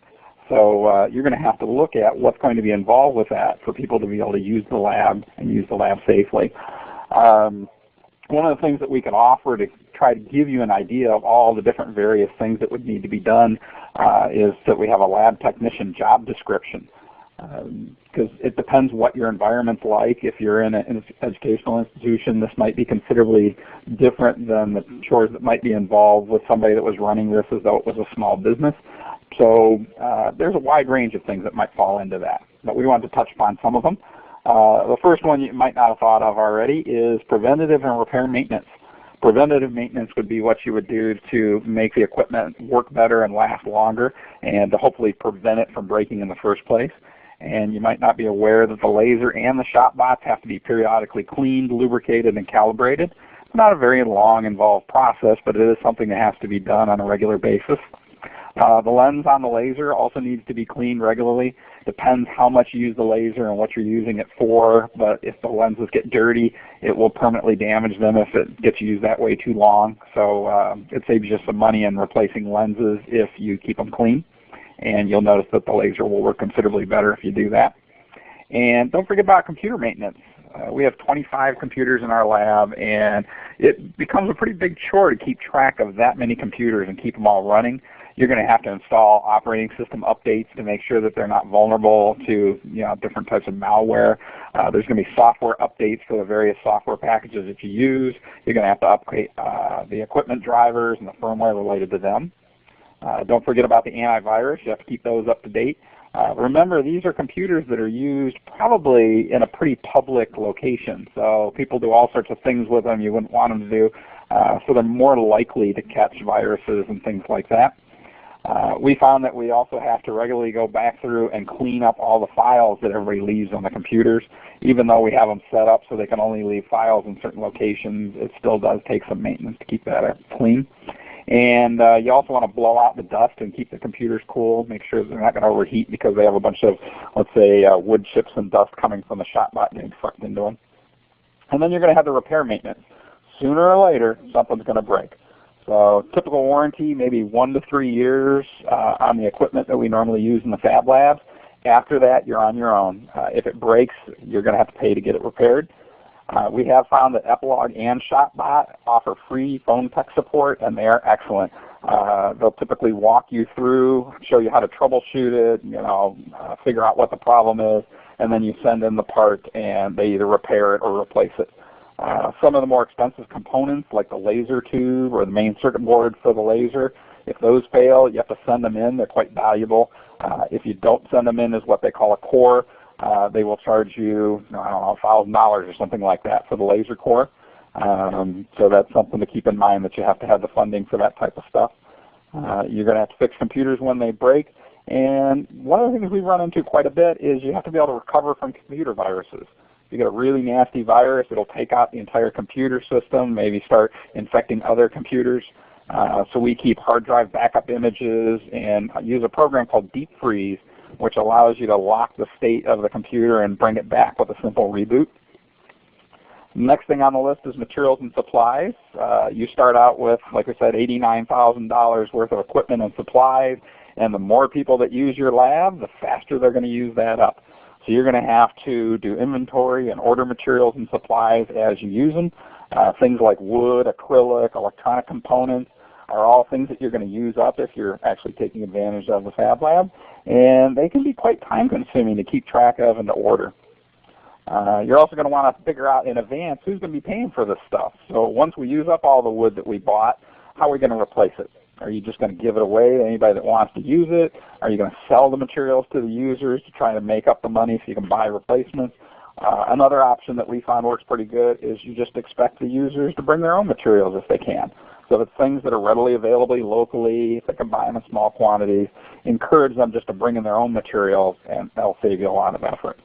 So you're going to have to look at what's going to be involved with that for people to be able to use the lab and use the lab safely. One of the things that we can offer to try to give you an idea of all the different various things that would need to be done is that we have a lab technician job description. Because it depends what your environment's like. If you're in an educational institution, this might be considerably different than the chores that might be involved with somebody that was running this as though it was a small business. So there's a wide range of things that might fall into that, but we wanted to touch upon some of them. The first one you might not have thought of already is preventative and repair maintenance. Preventative maintenance would be what you would do to make the equipment work better and last longer and to hopefully prevent it from breaking in the first place. And you might not be aware that the laser and the shop bots have to be periodically cleaned, lubricated, and calibrated. It's not a very long, involved process, but it is something that has to be done on a regular basis. The lens on the laser also needs to be cleaned regularly. Depends how much you use the laser and what you're using it for, but if the lenses get dirty, it will permanently damage them if it gets used that way too long. So it saves you some money in replacing lenses if you keep them clean. And you'll notice that the laser will work considerably better if you do that. And don't forget about computer maintenance. We have 25 computers in our lab, and it becomes a pretty big chore to keep track of that many computers and keep them all running. You're going to have to install operating system updates to make sure that they're not vulnerable to different types of malware. There's going to be software updates for the various software packages that you use. You're going to have to upgrade the equipment drivers and the firmware related to them. Don't forget about the antivirus. You have to keep those up to date. Remember, these are computers that are used probably in a pretty public location. So people do all sorts of things with them you wouldn't want them to do. So they're more likely to catch viruses and things like that. We found that we also have to regularly go back through and clean up all the files that everybody leaves on the computers. Even though we have them set up so they can only leave files in certain locations, it still does take some maintenance to keep that clean. And you also want to blow out the dust and keep the computers cool. Make sure they're not going to overheat because they have a bunch of, let's say, wood chips and dust coming from the shop bot getting sucked into them. And then you're going to have the repair maintenance. Sooner or later, something's going to break. So typical warranty, maybe 1 to 3 years on the equipment that we normally use in the Fab Labs. After that, you're on your own. If it breaks, you're going to have to pay to get it repaired. We have found that Epilogue and ShopBot offer free phone tech support, and they are excellent. They'll typically walk you through, show you how to troubleshoot it, figure out what the problem is, and then you send in the part, and they either repair it or replace it. Some of the more expensive components, like the laser tube or the main circuit board for the laser, if those fail, you have to send them in. They're quite valuable. If you don't send them in as what they call a core, they will charge you, $1,000 or something like that for the laser core. So that's something to keep in mind, that you have to have the funding for that type of stuff. You're going to have to fix computers when they break. And one of the things we run into quite a bit is you have to be able to recover from computer viruses. If you get a really nasty virus, it'll take out the entire computer system, maybe start infecting other computers. So we keep hard drive backup images and use a program called Deep Freeze, which allows you to lock the state of the computer and bring it back with a simple reboot. Next thing on the list is materials and supplies. You start out with, like I said, $89,000 worth of equipment and supplies, and the more people that use your lab, the faster they're going to use that up. So you're going to have to do inventory and order materials and supplies as you use them. Things like wood, acrylic, electronic components. are all things that you're going to use up if you're actually taking advantage of the Fab Lab, and they can be quite time consuming to keep track of and to order. You're also going to want to figure out in advance who's going to be paying for this stuff. So once we use up all the wood that we bought, how are we going to replace it? Are you just going to give it away to anybody that wants to use it? Are you going to sell the materials to the users to try to make up the money so you can buy replacements? Another option that we found works pretty good is you just expect the users to bring their own materials if they can. So if it's things that are readily available locally, if they can buy them in small quantities, encourage them just to bring in their own materials, and that'll save you a lot of effort.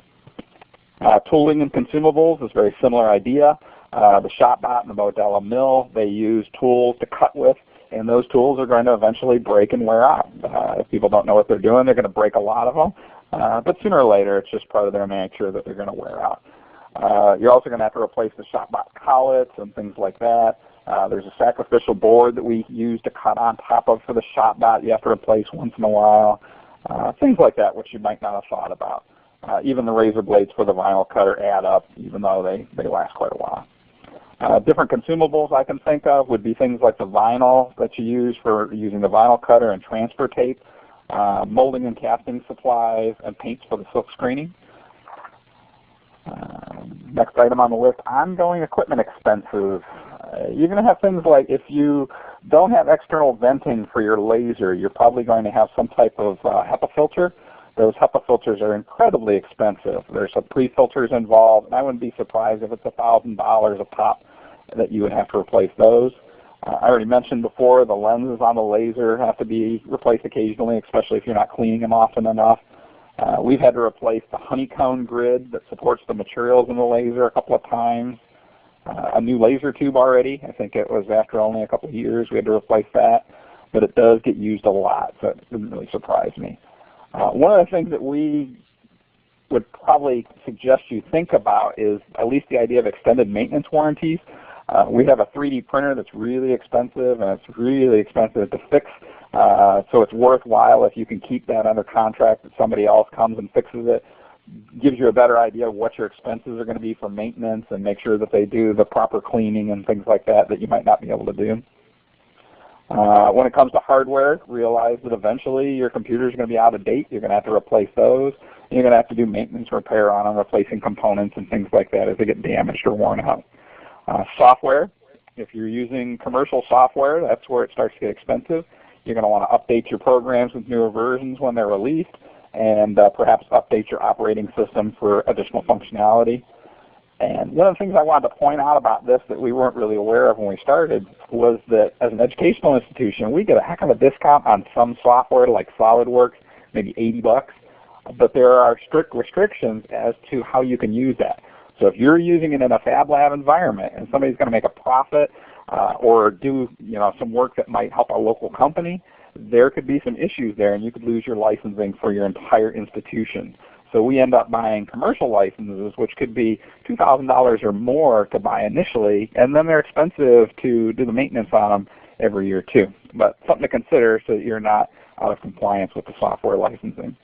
Tooling and consumables is a very similar idea. The ShopBot and the Modella mill, they use tools to cut with, and those tools are going to eventually break and wear out. If people don't know what they're doing, they're going to break a lot of them. But sooner or later, it's just part of their nature that they're going to wear out. You're also going to have to replace the ShopBot collets and things like that. There's a sacrificial board that we use to cut on top of for the ShopBot you have to replace once in a while. Things like that, which you might not have thought about. Even the razor blades for the vinyl cutter add up, even though they last quite a while. Different consumables I can think of would be things like the vinyl that you use for using the vinyl cutter and transfer tape, molding and casting supplies, and paints for the silk screening. Next item on the list, ongoing equipment expenses. You're going to have things like if you don't have external venting for your laser, you're probably going to have some type of HEPA filter. Those HEPA filters are incredibly expensive. There's some pre-filters involved, and I wouldn't be surprised if it's $1,000 a pop that you would have to replace those. I already mentioned before the lenses on the laser have to be replaced occasionally, especially if you're not cleaning them often enough. We've had to replace the honeycomb grid that supports the materials in the laser a couple of times. A new laser tube already. I think it was after only a couple of years we had to replace that, but it does get used a lot, so it didn't really surprise me. One of the things that we would probably suggest you think about is at least the idea of extended maintenance warranties. We have a 3D printer that's really expensive, and it's really expensive to fix, so it's worthwhile if you can keep that under contract that somebody else comes and fixes it. Gives you a better idea of what your expenses are going to be for maintenance and make sure that they do the proper cleaning and things like that that you might not be able to do. When it comes to hardware, realize that eventually your computers are going to be out of date. You're going to have to replace those. You're going to have to do maintenance repair on them, replacing components and things like that as they get damaged or worn out. Software, if you're using commercial software, that's where it starts to get expensive. You're going to want to update your programs with newer versions when they're released, and perhaps update your operating system for additional functionality. And one of the things I wanted to point out about this that we weren't really aware of when we started was that as an educational institution, we get a heck of a discount on some software like SolidWorks, maybe $80, but there are strict restrictions as to how you can use that. So if you're using it in a Fab Lab environment and somebody's going to make a profit or do some work that might help a local company, there could be some issues there, and you could lose your licensing for your entire institution. So we end up buying commercial licenses, which could be $2,000 or more to buy initially, and then they're expensive to do the maintenance on them every year too. But something to consider so that you're not out of compliance with the software licensing.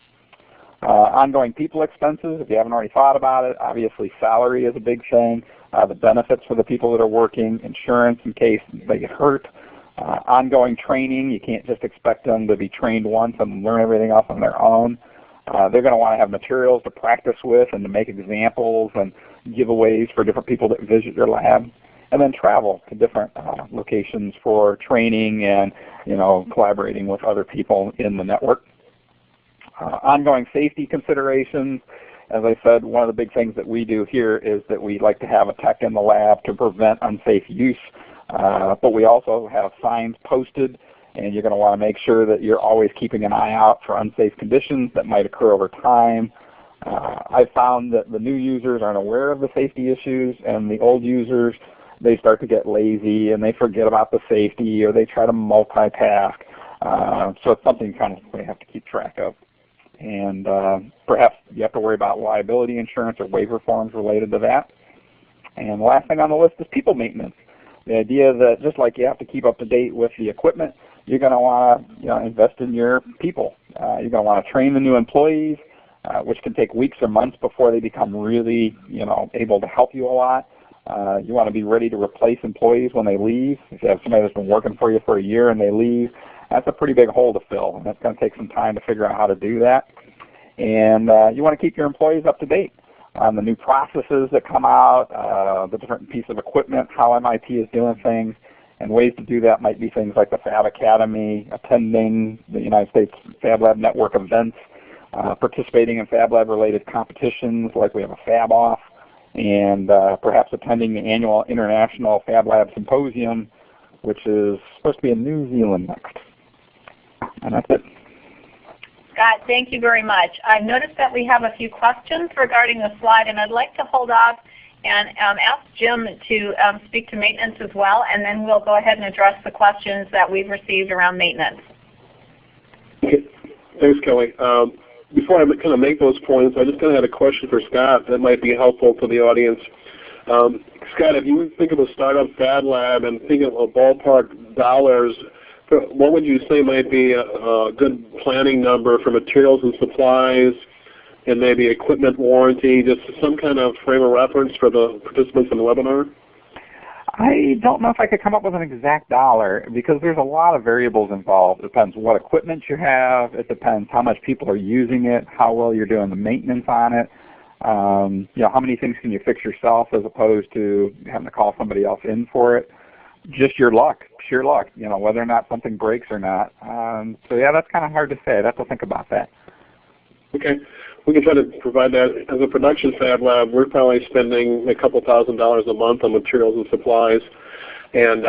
Ongoing people expenses, if you haven't already thought about it, obviously salary is a big thing. The benefits for the people that are working, insurance in case they get hurt. Ongoing training, you can't just expect them to be trained once and learn everything else on their own. They're going to want to have materials to practice with and to make examples and giveaways for different people that visit your lab. And then travel to different locations for training and collaborating with other people in the network. Ongoing safety considerations. As I said, one of the big things that we do here is that we like to have a tech in the lab to prevent unsafe use. But we also have signs posted, and you're going to want to make sure that you're always keeping an eye out for unsafe conditions that might occur over time. I found that the new users aren't aware of the safety issues, and the old users, they start to get lazy and they forget about the safety, or they try to multitask. So it's something you kind of have to keep track of. And perhaps you have to worry about liability insurance or waiver forms related to that. And the last thing on the list is people maintenance. The idea that just like you have to keep up to date with the equipment, you're going to want to invest in your people. You're going to want to train the new employees, which can take weeks or months before they become really able to help you a lot. You want to be ready to replace employees when they leave. If you have somebody that's been working for you for a year and they leave, that's a pretty big hole to fill, and that's going to take some time to figure out how to do that. And you want to keep your employees up to date on the new processes that come out, the different pieces of equipment, how MIT is doing things, and ways to do that might be things like the Fab Academy, attending the United States Fab Lab Network events, participating in Fab Lab related competitions like we have a Fab Off, and perhaps attending the annual International Fab Lab Symposium, which is supposed to be in New Zealand next. And that's it. Scott, thank you very much. I've noticed that we have a few questions regarding the slide, and I'd like to hold off and ask Jim to speak to maintenance as well, and then we'll go ahead and address the questions that we've received around maintenance. Okay. Thanks, Kelly. Before I kind of make those points, I just kind of had a question for Scott that might be helpful to the audience. Scott, if you think of a startup Fab Lab and think of a ballpark dollars, what would you say might be a good planning number for materials and supplies and maybe equipment warranty, just some kind of frame of reference for the participants in the webinar? I don't know if I could come up with an exact dollar because there's a lot of variables involved. It depends what equipment you have. It depends how much people are using it, how well you're doing the maintenance on it. You know, how many things can you fix yourself as opposed to having to call somebody else in for it. Just your luck, sheer luck, you know, whether or not something breaks or not. So yeah, that's kind of hard to say. I'd have to think about that. Okay. We can try to provide that. As a production Fab Lab, we're probably spending a couple $1,000s a month on materials and supplies. And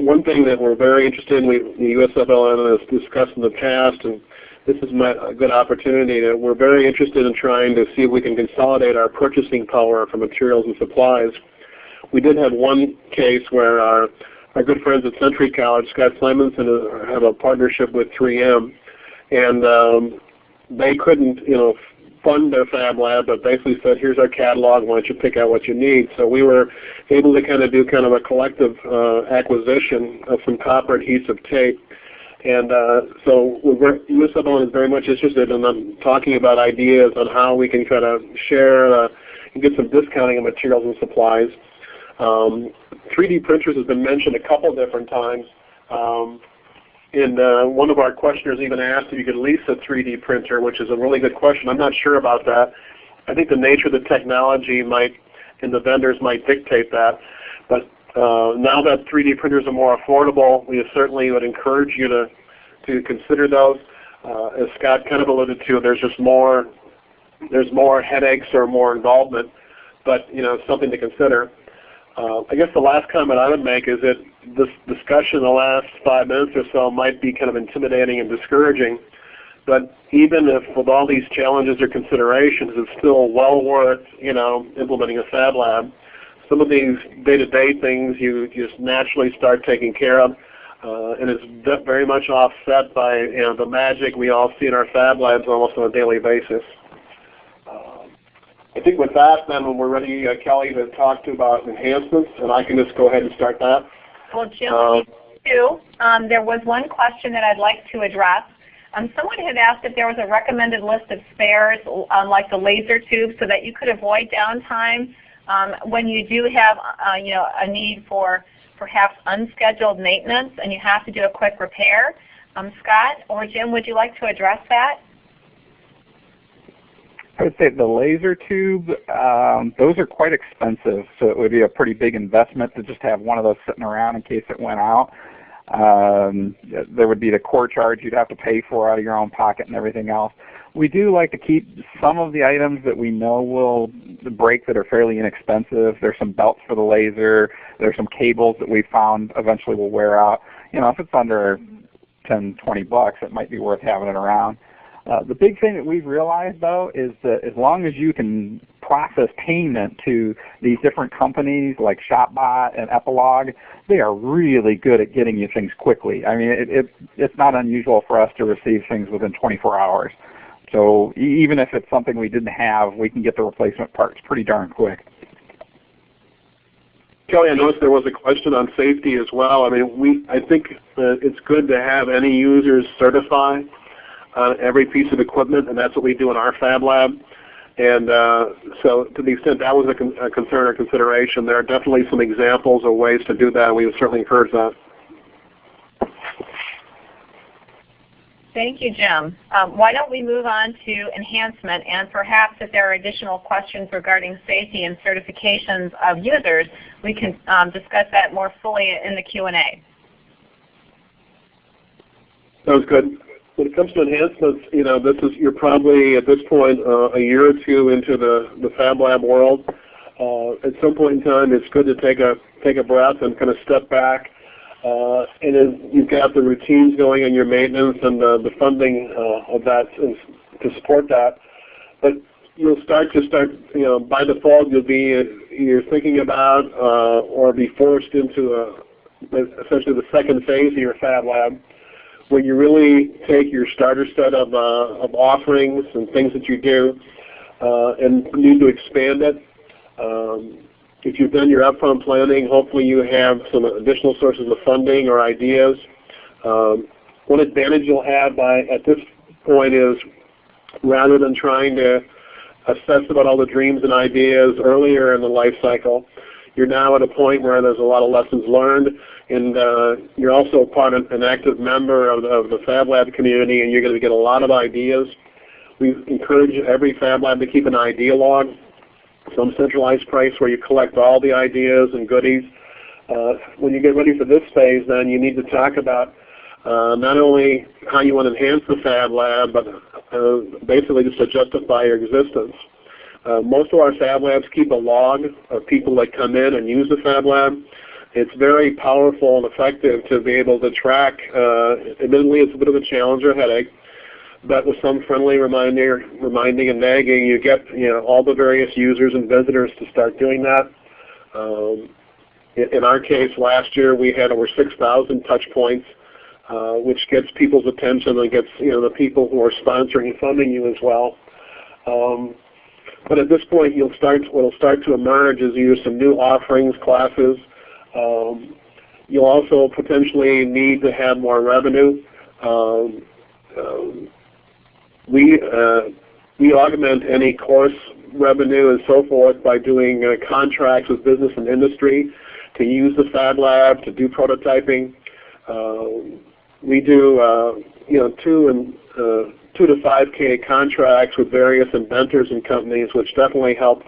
one thing that we're very interested in, the USFLN has discussed in the past, and this is a good opportunity, that we're very interested in trying to see if we can consolidate our purchasing power for materials and supplies. We did have one case where our good friends at Century College, Scott Simonson, have a partnership with 3M, and they couldn't, you know, fund their Fab Lab, but basically said, here's our catalog, why don't you pick out what you need. So we were able to kind of do kind of a collective acquisition of some copper adhesive tape. And so USFLN is very much interested in talking about ideas on how we can try to share and get some discounting of materials and supplies. 3D printers has been mentioned a couple different times. And one of our questioners even asked if you could lease a 3D printer, which is a really good question. I'm not sure about that. I think the nature of the technology might, and the vendors might dictate that. But now that 3D printers are more affordable, we certainly would encourage you to consider those. As Scott kind of alluded to, there's more headaches or more involvement, but you know, something to consider. I guess the last comment I would make is that this discussion in the last 5 minutes or so might be kind of intimidating and discouraging, but even if with all these challenges or considerations, it's still well worth, you know, implementing a Fab Lab. Some of these day-to-day things you just naturally start taking care of, and it's very much offset by, you know, the magic we all see in our Fab Labs almost on a daily basis. I think with that, then when we're ready, Kelly, to talk to about enhancements, and I can just go ahead and start that. Well, Jim, too. There was one question that I'd like to address. Someone had asked if there was a recommended list of spares, like the laser tube, so that you could avoid downtime when you do have, you know, a need for perhaps unscheduled maintenance and you have to do a quick repair. Scott or Jim, would you like to address that? I would say the laser tube, those are quite expensive, so it would be a pretty big investment to just have one of those sitting around in case it went out. There would be the core charge you'd have to pay for out of your own pocket and everything else. We do like to keep some of the items that we know will break that are fairly inexpensive. There's some belts for the laser. There's some cables that we found eventually will wear out. You know, if it's under 10, 20 bucks, it might be worth having it around. The big thing that we've realized, though, is that as long as you can process payment to these different companies like ShopBot and Epilogue, they are really good at getting you things quickly. I mean, it's not unusual for us to receive things within 24 hours. So even if it's something we didn't have, we can get the replacement parts pretty darn quick. Kelly, I noticed there was a question on safety as well. I mean, I think it's good to have any users certify on every piece of equipment, and that's what we do in our Fab Lab. And so to the extent that was a concern or consideration, there are definitely some examples of ways to do that, and we would certainly encourage that. Thank you, Jim. Why don't we move on to enhancement, and perhaps if there are additional questions regarding safety and certifications of users, we can discuss that more fully in the Q&A. Sounds good. When it comes to enhancements, you're probably at this point a year or two into the Fab Lab world. At some point in time, it's good to take a breath and kind of step back. And then you've got the routines going and your maintenance and the funding of that to support that. But you'll start by default you're thinking about or be forced into essentially the second phase of your Fab Lab, where you really take your starter set of offerings and things that you do and need to expand it. If you've done your upfront planning, hopefully you have some additional sources of funding or ideas. One advantage you'll have at this point is, rather than trying to assess about all the dreams and ideas earlier in the life cycle, you're now at a point where there's a lot of lessons learned, and you're also an active member of the Fab Lab community, and you're going to get a lot of ideas. We encourage every Fab Lab to keep an idea log, some centralized place where you collect all the ideas and goodies. When you get ready for this phase, then you need to talk about not only how you want to enhance the Fab Lab, but basically just to justify your existence. Most of our Fab Labs keep a log of people that come in and use the Fab Lab. It's very powerful and effective to be able to track. Admittedly, it's a bit of a challenge or headache, but with some friendly reminding and nagging, you get all the various users and visitors to start doing that. In our case, last year we had over 6,000 touch points, which gets people's attention and gets the people who are sponsoring and funding you as well. But at this point, what'll start to emerge is you use some new offerings, classes. You'll also potentially need to have more revenue. We augment any course revenue and so forth by doing contracts with business and industry to use the Fab Lab, to do prototyping. We do 2 to 5K contracts with various inventors and companies, which definitely help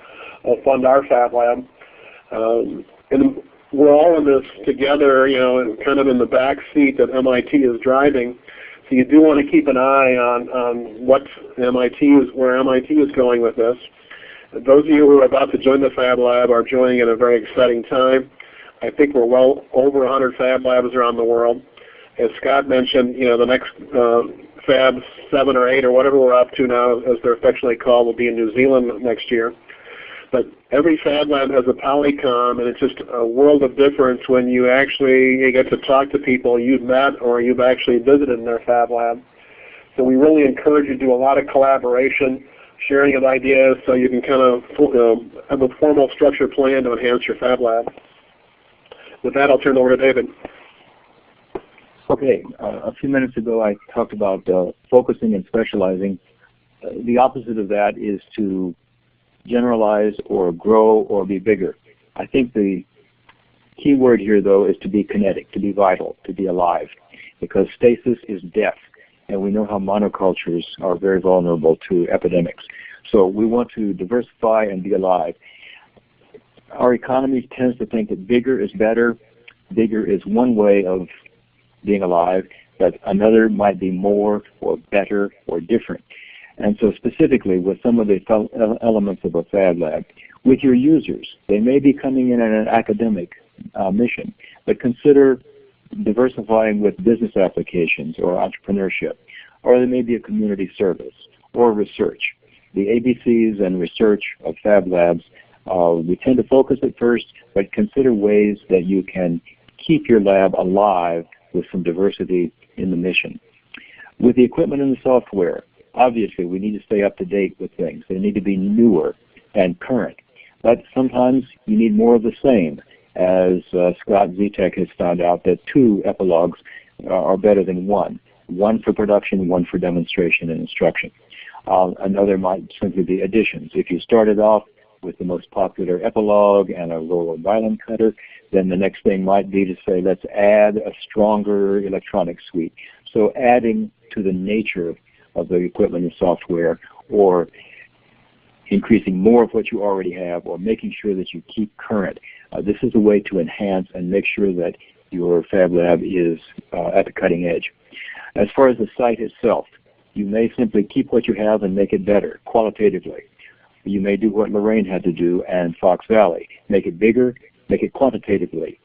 fund our Fab Lab. And we're all in this together, kind of in the back seat that MIT is driving. So you do want to keep an eye on where MIT is going with this. Those of you who are about to join the Fab Lab are joining at a very exciting time. I think we're well over 100 Fab Labs around the world. As Scott mentioned, the next Fab 7 or 8 or whatever we're up to now, as they're affectionately called, will be in New Zealand next year. But every Fab Lab has a Polycom, and it's just a world of difference when you get to talk to people you've met or you've actually visited in their Fab Lab. So we really encourage you to do a lot of collaboration, sharing of ideas, so you can kind of have a formal structured plan to enhance your Fab Lab. With that, I'll turn it over to David. Okay, a few minutes ago I talked about focusing and specializing. The opposite of that is to generalize or grow or be bigger. I think the key word here, though, is to be kinetic, to be vital, to be alive, because stasis is death, and we know how monocultures are very vulnerable to epidemics. So we want to diversify and be alive. Our economy tends to think that bigger is better. Bigger is one way of being alive, but another might be more or better or different. And so specifically with some of the elements of a Fab Lab, with your users, they may be coming in on an academic mission, but consider diversifying with business applications or entrepreneurship, or there may be a community service or research. The ABCs and research of Fab Labs, we tend to focus at first, but consider ways that you can keep your lab alive with some diversity in the mission. With the equipment and the software, obviously we need to stay up to date with things. They need to be newer and current. But sometimes you need more of the same, as Scott Zetek has found out that 2 epilogues are better than 1. 1 for production, 1 for demonstration and instruction. Another might simply be additions. If you started off with the most popular epilogue and a roll of violin cutter, then the next thing might be to say, let's add a stronger electronic suite. So adding to the nature of the equipment and software, or increasing more of what you already have, or making sure that you keep current. This is a way to enhance and make sure that your Fab Lab is at the cutting edge. As far as the site itself, you may simply keep what you have and make it better qualitatively. You may do what Lorraine had to do and Fox Valley, make it bigger, make it quantitatively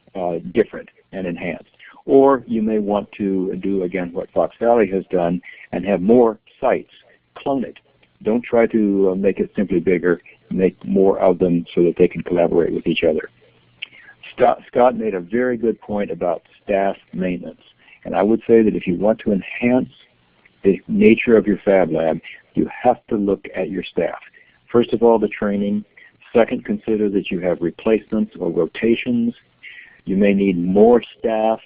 different and enhanced. Or you may want to do, again, what Fox Valley has done and have more sites. Clone it. Don't try to make it simply bigger. Make more of them so that they can collaborate with each other. Scott made a very good point about staff maintenance. And I would say that if you want to enhance the nature of your Fab Lab, you have to look at your staff. First of all, the training. Second, consider that you have replacements or rotations. You may need more staff.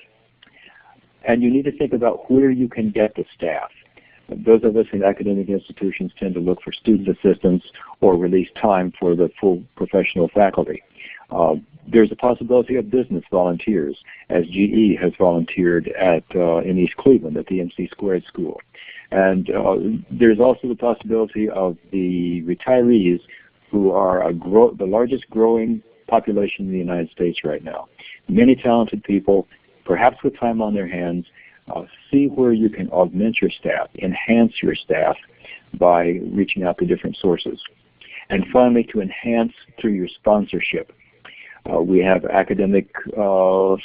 And you need to think about where you can get the staff. Those of us in academic institutions tend to look for student assistants or release time for the full professional faculty. There's a possibility of business volunteers, as GE has volunteered in East Cleveland at the MC² School. And there's also the possibility of the retirees who are the largest growing population in the United States right now. Many talented people, perhaps with time on their hands. See where you can augment your staff, enhance your staff by reaching out to different sources. And finally, to enhance through your sponsorship. We have academic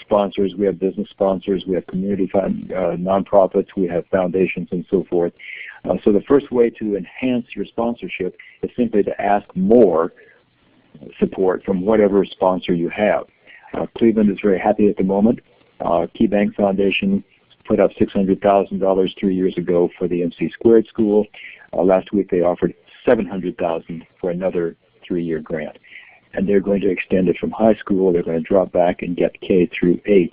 sponsors, we have business sponsors, we have community nonprofits, we have foundations and so forth. So the first way to enhance your sponsorship is simply to ask more support from whatever sponsor you have. Cleveland is very happy at the moment. KeyBank Foundation put up $600,000 3 years ago for the MC² School. Last week they offered $700,000 for another 3-year grant. And they're going to extend it from high school. They're going to drop back and get K through 8.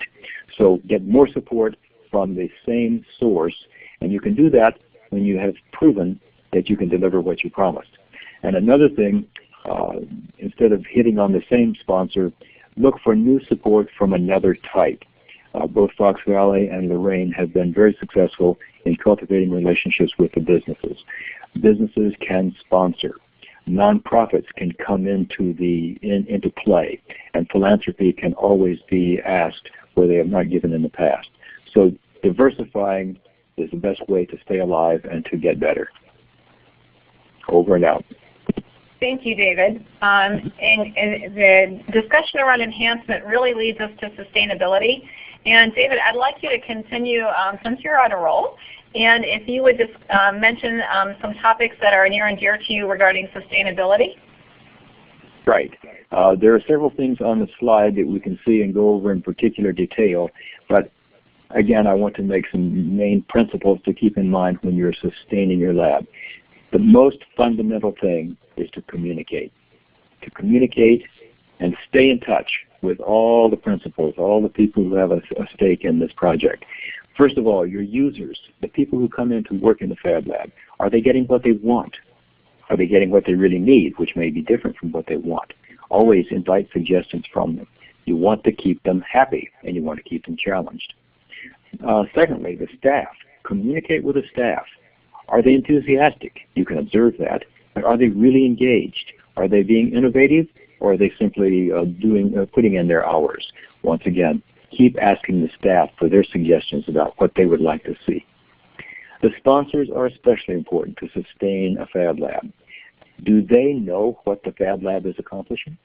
So get more support from the same source. And you can do that when you have proven that you can deliver what you promised. And another thing, instead of hitting on the same sponsor, look for new support from another type. Both Fox Valley and Lorraine have been very successful in cultivating relationships with the businesses. Businesses can sponsor. Nonprofits can come into play, and philanthropy can always be asked where they have not given in the past. So diversifying is the best way to stay alive and to get better. Over and out. Thank you, David. And the discussion around enhancement really leads us to sustainability. And David, I'd like you to continue since you're on a roll. And if you would just mention some topics that are near and dear to you regarding sustainability. Right. There are several things on the slide that we can see and go over in particular detail. But again, I want to make some main principles to keep in mind when you're sustaining your lab. The most fundamental thing is to communicate. To communicate and stay in touch with all the principals, all the people who have a stake in this project. First of all, your users, the people who come in to work in the Fab Lab, are they getting what they want? Are they getting what they really need, which may be different from what they want? Always invite suggestions from them. You want to keep them happy, and you want to keep them challenged. Secondly, the staff. Communicate with the staff. Are they enthusiastic? You can observe that. But are they really engaged? Are they being innovative, or are they simply putting in their hours? Once again, keep asking the staff for their suggestions about what they would like to see. The sponsors are especially important to sustain a Fab Lab. Do they know what the Fab Lab is accomplishing?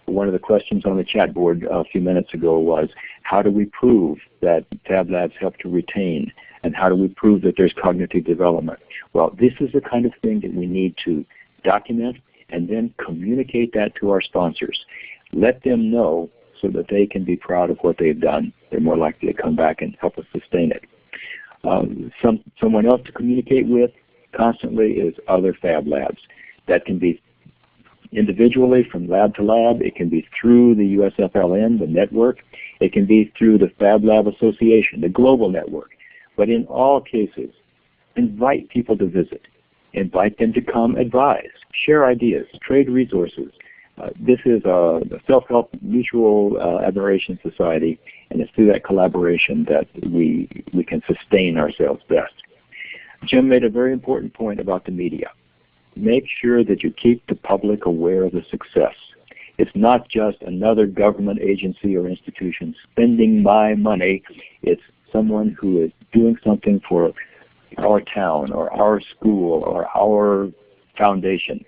One of the questions on the chat board a few minutes ago was, how do we prove that Fab Labs help to retain, and how do we prove that there's cognitive development? Well, this is the kind of thing that we need to document and then communicate that to our sponsors. Let them know so that they can be proud of what they've done. They're more likely to come back and help us sustain it. Someone else to communicate with constantly is other Fab Labs. That can be individually from lab to lab. It can be through the USFLN, the network. It can be through the Fab Lab Association, the global network. But in all cases, invite people to visit. Invite them to come advise, share ideas, trade resources. This is a self-help mutual admiration society, and it's through that collaboration that we can sustain ourselves best. Jim made a very important point about the media. Make sure that you keep the public aware of the success. It's not just another government agency or institution spending my money. It's someone who is doing something for our town or our school or our foundation.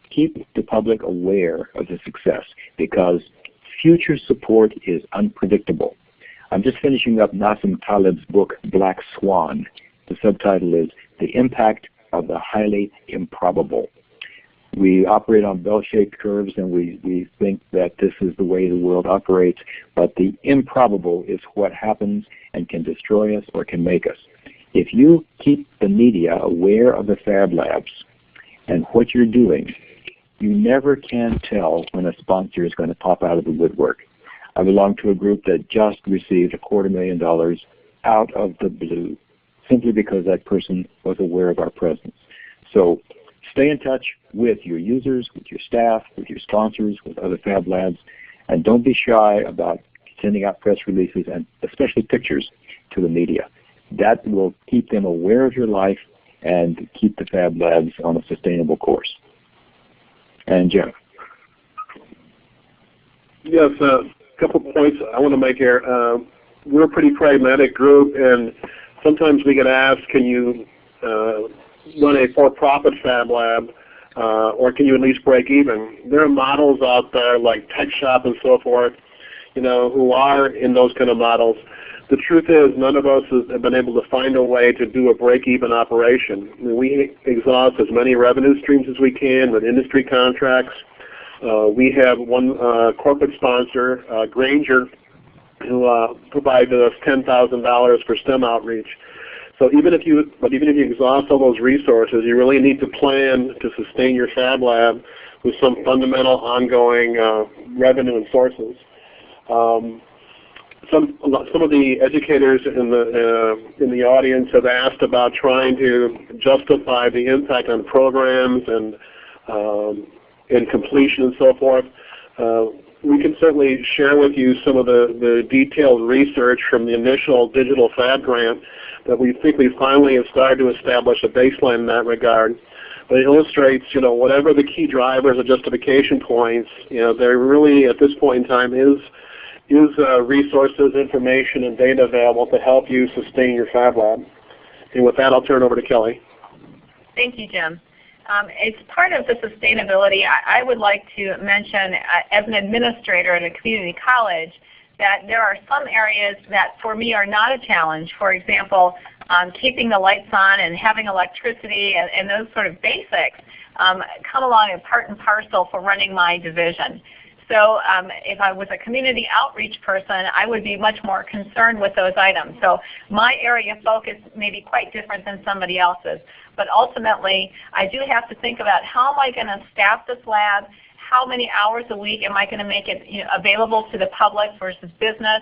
Keep the public aware of the success, because future support is unpredictable. I'm just finishing up Nassim Taleb's book, Black Swan. The subtitle is The Impact of the Highly Improbable. We operate on bell-shaped curves, and we think that this is the way the world operates, but the improbable is what happens and can destroy us or can make us. If you keep the media aware of the Fab Labs and what you're doing, you never can tell when a sponsor is going to pop out of the woodwork. I belong to a group that just received $250,000 out of the blue, simply because that person was aware of our presence. So stay in touch with your users, with your staff, with your sponsors, with other Fab Labs, and don't be shy about sending out press releases and especially pictures to the media. That will keep them aware of your life and keep the Fab Labs on a sustainable course. And Jim. Yes, a couple points I want to make here. We're a pretty pragmatic group, and sometimes we get asked, can you run a for-profit Fab Lab, or can you at least break even? There are models out there like Tech Shop and so forth, who are in those kind of models. The truth is, none of us have been able to find a way to do a break-even operation. I mean, we exhaust as many revenue streams as we can with industry contracts. We have one corporate sponsor, Granger, who provided us $10,000 for STEM outreach. So even if you exhaust all those resources, you really need to plan to sustain your Fab Lab with some fundamental ongoing revenue and sources. Some of the educators in the audience have asked about trying to justify the impact on programs and completion and so forth. We can certainly share with you some of the detailed research from the initial digital Fab grant that we think we finally have started to establish a baseline in that regard. But it illustrates, whatever the key drivers or justification points, there really at this point in time is resources, information, and data available to help you sustain your Fab Lab. And with that, I'll turn it over to Kelly. Thank you, Jim. As part of the sustainability, I would like to mention, as an administrator at a community college, that there are some areas that for me are not a challenge. For example, keeping the lights on and having electricity and those sort of basics come along as part and parcel for running my division. So if I was a community outreach person, I would be much more concerned with those items. So my area of focus may be quite different than somebody else's. But ultimately, I do have to think about how am I going to staff this lab, how many hours a week am I going to make it available to the public versus business,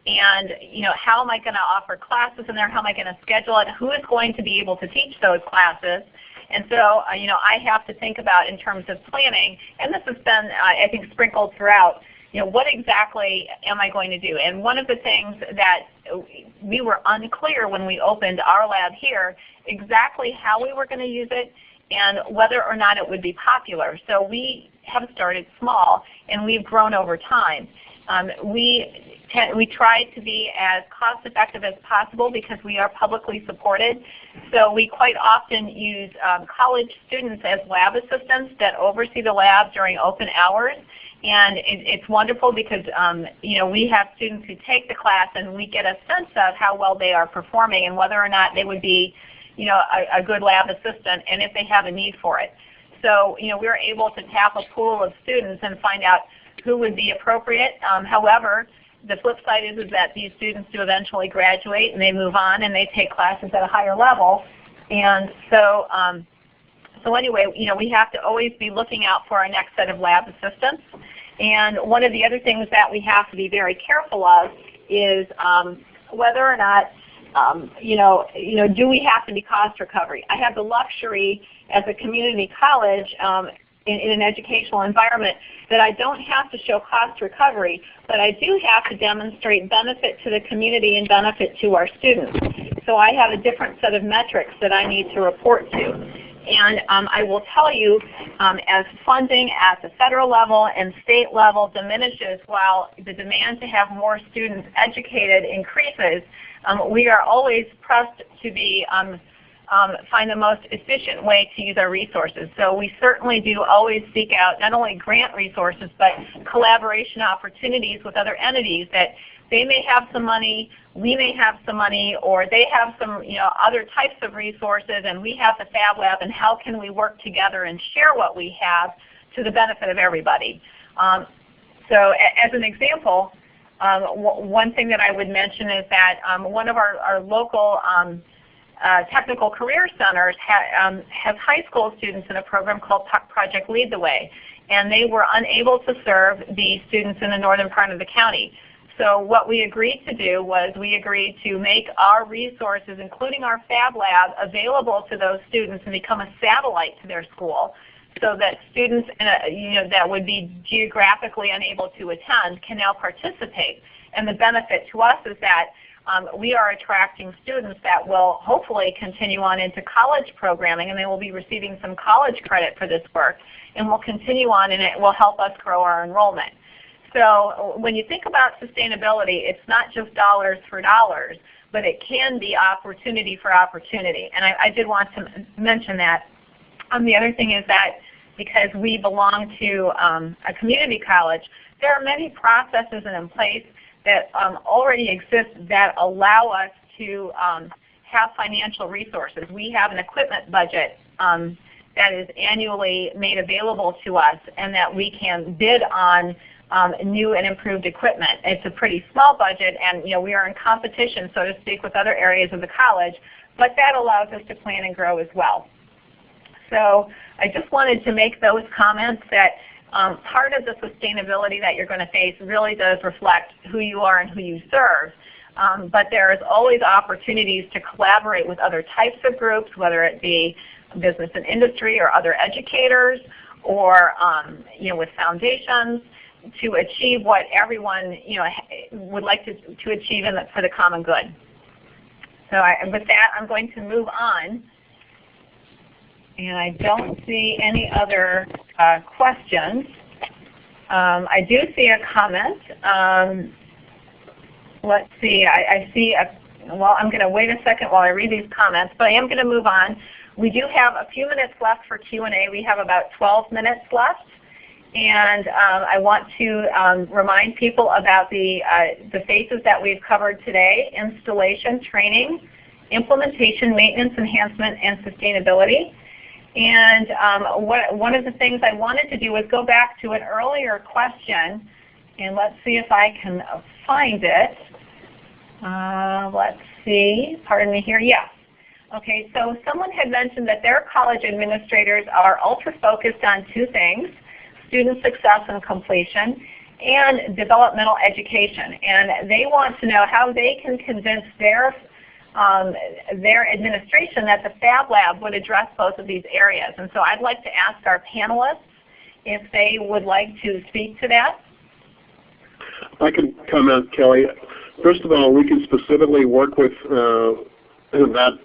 and how am I going to offer classes in there, how am I going to schedule it, who is going to be able to teach those classes. And so, I have to think about in terms of planning, and this has been, I think, sprinkled throughout, what exactly am I going to do? And one of the things that we were unclear when we opened our lab here, exactly how we were going to use it and whether or not it would be popular. So we have started small, and we've grown over time. We try to be as cost effective as possible because we are publicly supported. So we quite often use college students as lab assistants that oversee the lab during open hours. And it's wonderful because we have students who take the class and we get a sense of how well they are performing and whether or not they would be a good lab assistant and if they have a need for it. So we're able to tap a pool of students and find out who would be appropriate. However, the flip side is that these students do eventually graduate and they move on and they take classes at a higher level. And so anyway, we have to always be looking out for our next set of lab assistants. And one of the other things that we have to be very careful of is whether or not do we have to be cost recovery? I have the luxury as a community college in an educational environment that I don't have to show cost recovery, but I do have to demonstrate benefit to the community and benefit to our students. So I have a different set of metrics that I need to report to. And I will tell you, as funding at the federal level and state level diminishes while the demand to have more students educated increases, we are always pressed to be find the most efficient way to use our resources. So we certainly do always seek out not only grant resources, but collaboration opportunities with other entities that they may have some money, we may have some money, or they have some other types of resources, and we have the Fab Lab, and how can we work together and share what we have to the benefit of everybody. So as an example, one thing that I would mention is that one of our local technical career centers has high school students in a program called Project Lead the Way, and they were unable to serve the students in the northern part of the county. So what we agreed to do was we agreed to make our resources, including our Fab Lab, available to those students and become a satellite to their school, so that students that would be geographically unable to attend can now participate. And the benefit to us is that we are attracting students that will hopefully continue on into college programming, and they will be receiving some college credit for this work, and will continue on, and it will help us grow our enrollment. So when you think about sustainability, it's not just dollars for dollars, but it can be opportunity for opportunity. And I did want to mention that. The other thing is that because we belong to a community college, there are many processes in place that already exist that allow us to have financial resources. We have an equipment budget that is annually made available to us, and that we can bid on new and improved equipment. It's a pretty small budget, and we are in competition, so to speak, with other areas of the college, but that allows us to plan and grow as well. So I just wanted to make those comments that part of the sustainability that you're going to face really does reflect who you are and who you serve. But there is always opportunities to collaborate with other types of groups, whether it be business and industry or other educators, or with foundations, to achieve what everyone would like to achieve for the common good. So with that, I'm going to move on. And I don't see any other questions. I do see a comment. Let's see, I see well, I'm going to wait a second while I read these comments, but I am going to move on. We do have a few minutes left for Q&A. We have about 12 minutes left. And I want to remind people about the phases that we've covered today: installation, training, implementation, maintenance, enhancement, and sustainability. And one of the things I wanted to do was go back to an earlier question, and let's see if I can find it. Let's see, pardon me here, yes. Okay, so someone had mentioned that their college administrators are ultra-focused on two things: student success and completion, and developmental education. And they want to know how they can convince their administration that the Fab Lab would address both of these areas. And so I'd like to ask our panelists if they would like to speak to that. I can comment, Kelly. First of all, we can specifically work with that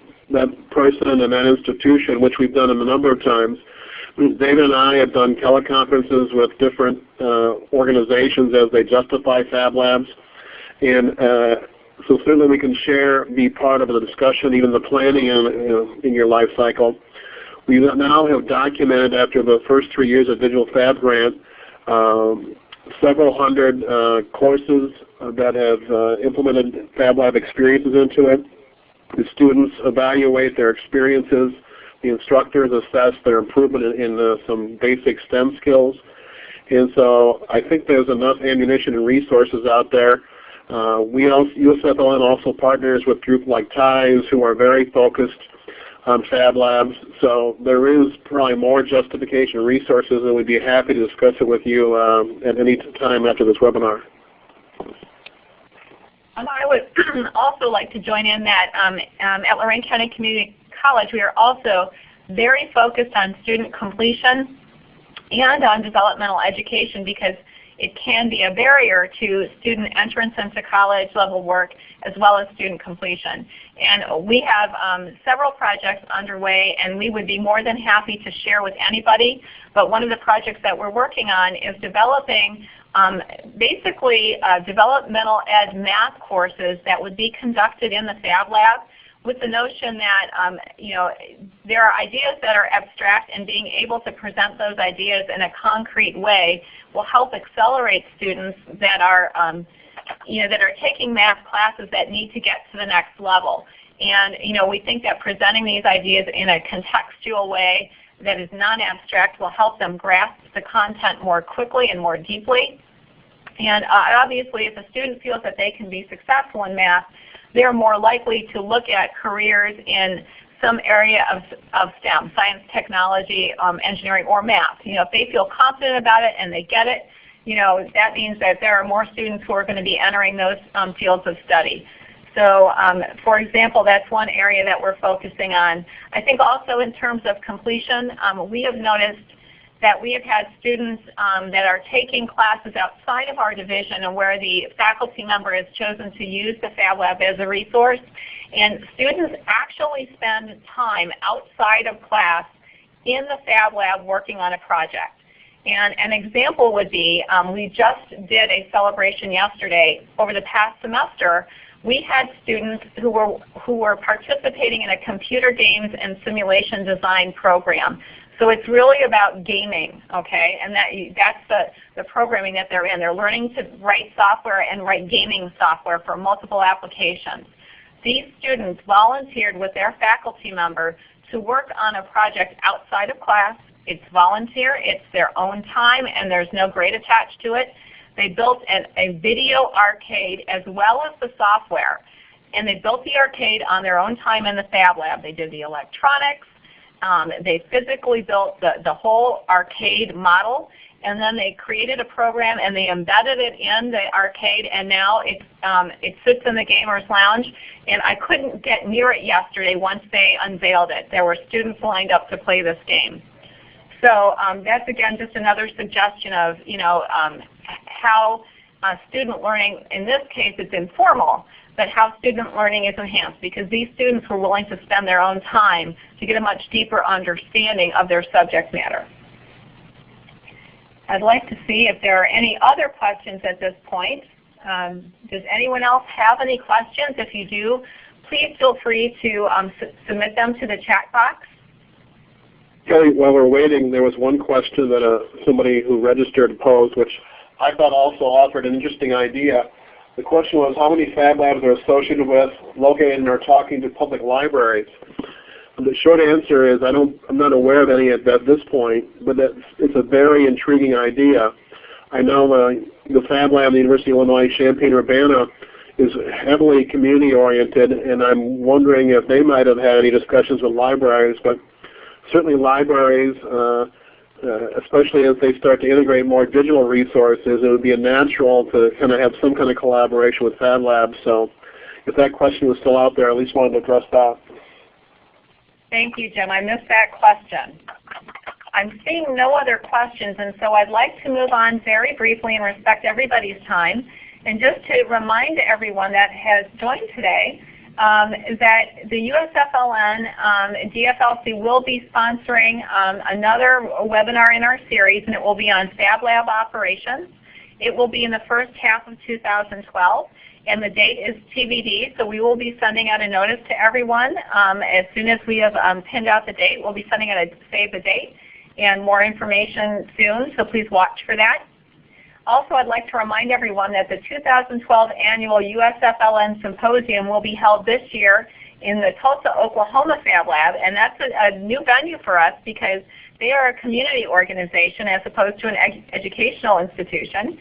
person and that institution, which we've done a number of times. David and I have done teleconferences with different organizations as they justify Fab Labs. And so certainly we can be part of the discussion, even the planning in your life cycle. We now have documented, after the first 3 years of Digital Fab Grant, several hundred courses that have implemented Fab Lab experiences into it. The students evaluate their experiences. The instructors assess their improvement in some basic STEM skills. And so I think there's enough ammunition and resources out there. USFLN also partners with groups like TIES, who are very focused on Fab Labs. So there is probably more justification and resources, and we'd be happy to discuss it with you at any time after this webinar. I would also like to join in that at Lorain County Community College, we are also very focused on student completion and on developmental education, because it can be a barrier to student entrance into college level work as well as student completion. And we have several projects underway, and we would be more than happy to share with anybody. But one of the projects that we're working on is developing basically developmental ed math courses that would be conducted in the Fab Lab, with the notion that there are ideas that are abstract, and being able to present those ideas in a concrete way will help accelerate students that are that are taking math classes that need to get to the next level. And we think that presenting these ideas in a contextual way that is non-abstract will help them grasp the content more quickly and more deeply. And obviously, if a student feels that they can be successful in math, they're more likely to look at careers in some area of STEM, science, technology, engineering, or math. If they feel confident about it and they get it, that means that there are more students who are going to be entering those fields of study. So, for example, that's one area that we're focusing on. I think also in terms of completion, we have noticed that we have had students that are taking classes outside of our division, and where the faculty member has chosen to use the Fab Lab as a resource. And students actually spend time outside of class in the Fab Lab working on a project. And an example would be, we just did a celebration yesterday. Over the past semester, we had students who were participating in a computer games and simulation design program. So it's really about gaming, okay? And that's the programming that they're in. They're learning to write software and write gaming software for multiple applications. These students volunteered with their faculty member to work on a project outside of class. It's volunteer, it's their own time, and there's no grade attached to it. They built a video arcade as well as the software. And they built the arcade on their own time in the Fab Lab. They did the electronics. They physically built the whole arcade model, and then they created a program and they embedded it in the arcade, and now it sits in the Gamers Lounge. And I couldn't get near it yesterday once they unveiled it. There were students lined up to play this game. So that's, again, just another suggestion of how student learning, in this case it's informal, but how student learning is enhanced, because these students were willing to spend their own time to get a much deeper understanding of their subject matter. I'd like to see if there are any other questions at this point. Does anyone else have any questions? If you do, please feel free to submit them to the chat box. Kelly, while we're waiting, there was one question that somebody who registered posed, which I thought also offered an interesting idea. The question was, how many Fab Labs are associated with, located, and are talking to public libraries? And the short answer is I'm not aware of any at this point, but it's a very intriguing idea. I know the Fab Lab at the University of Illinois Champaign-Urbana is heavily community-oriented, and I'm wondering if they might have had any discussions with libraries. But certainly libraries, especially as they start to integrate more digital resources, it would be a natural to kind of have some kind of collaboration with Fab Labs. So if that question was still out there, I at least wanted to address that. Thank you, Jim. I missed that question. I'm seeing no other questions, and so I'd like to move on very briefly and respect everybody's time. And just to remind everyone that has joined today that the USFLN DFLC will be sponsoring another webinar in our series, and it will be on Fab Lab operations. It will be in the first half of 2012. And the date is TBD, so we will be sending out a notice to everyone. As soon as we have pinned out the date, we'll be sending out a save the date and more information soon, so please watch for that. Also, I'd like to remind everyone that the 2012 annual USFLN Symposium will be held this year in the Tulsa, Oklahoma Fab Lab, and that's a new venue for us because they are a community organization as opposed to an educational institution.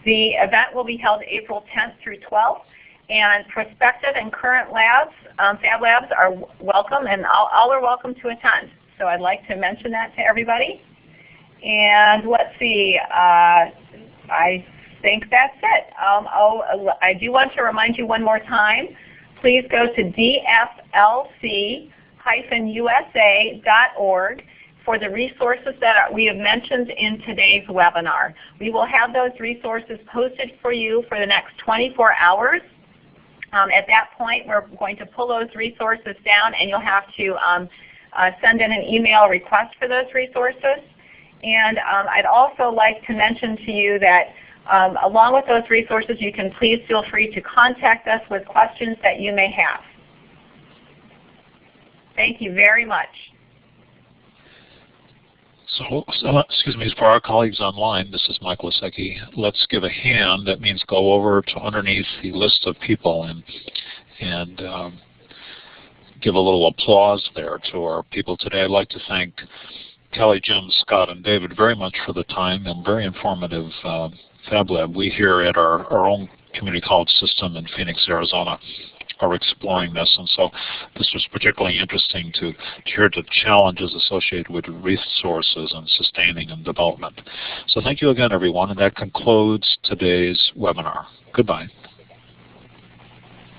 The event will be held April 10th through 12th, and prospective and current labs, Fab Labs, are welcome, and all are welcome to attend. So I'd like to mention that to everybody. And let's see, I think that's it. I do want to remind you one more time please go to dflc-usa.org for the resources that we have mentioned in today's webinar. We will have those resources posted for you for the next 24 hours. At that point, we're going to pull those resources down, and you'll have to send in an email request for those resources. And I'd also like to mention to you that along with those resources, you can please feel free to contact us with questions that you may have. Thank you very much. So excuse me, for our colleagues online, this is Michael Lasecki. Let's give a hand. That means go over to underneath the list of people and give a little applause there to our people today. I'd like to thank Kelly, Jim, Scott, and David very much for the time and very informative Fab Lab. We here at our own community college system in Phoenix, Arizona, are exploring this, and so this was particularly interesting to hear the challenges associated with resources and sustaining and development. So thank you again, everyone, and that concludes today's webinar. Goodbye.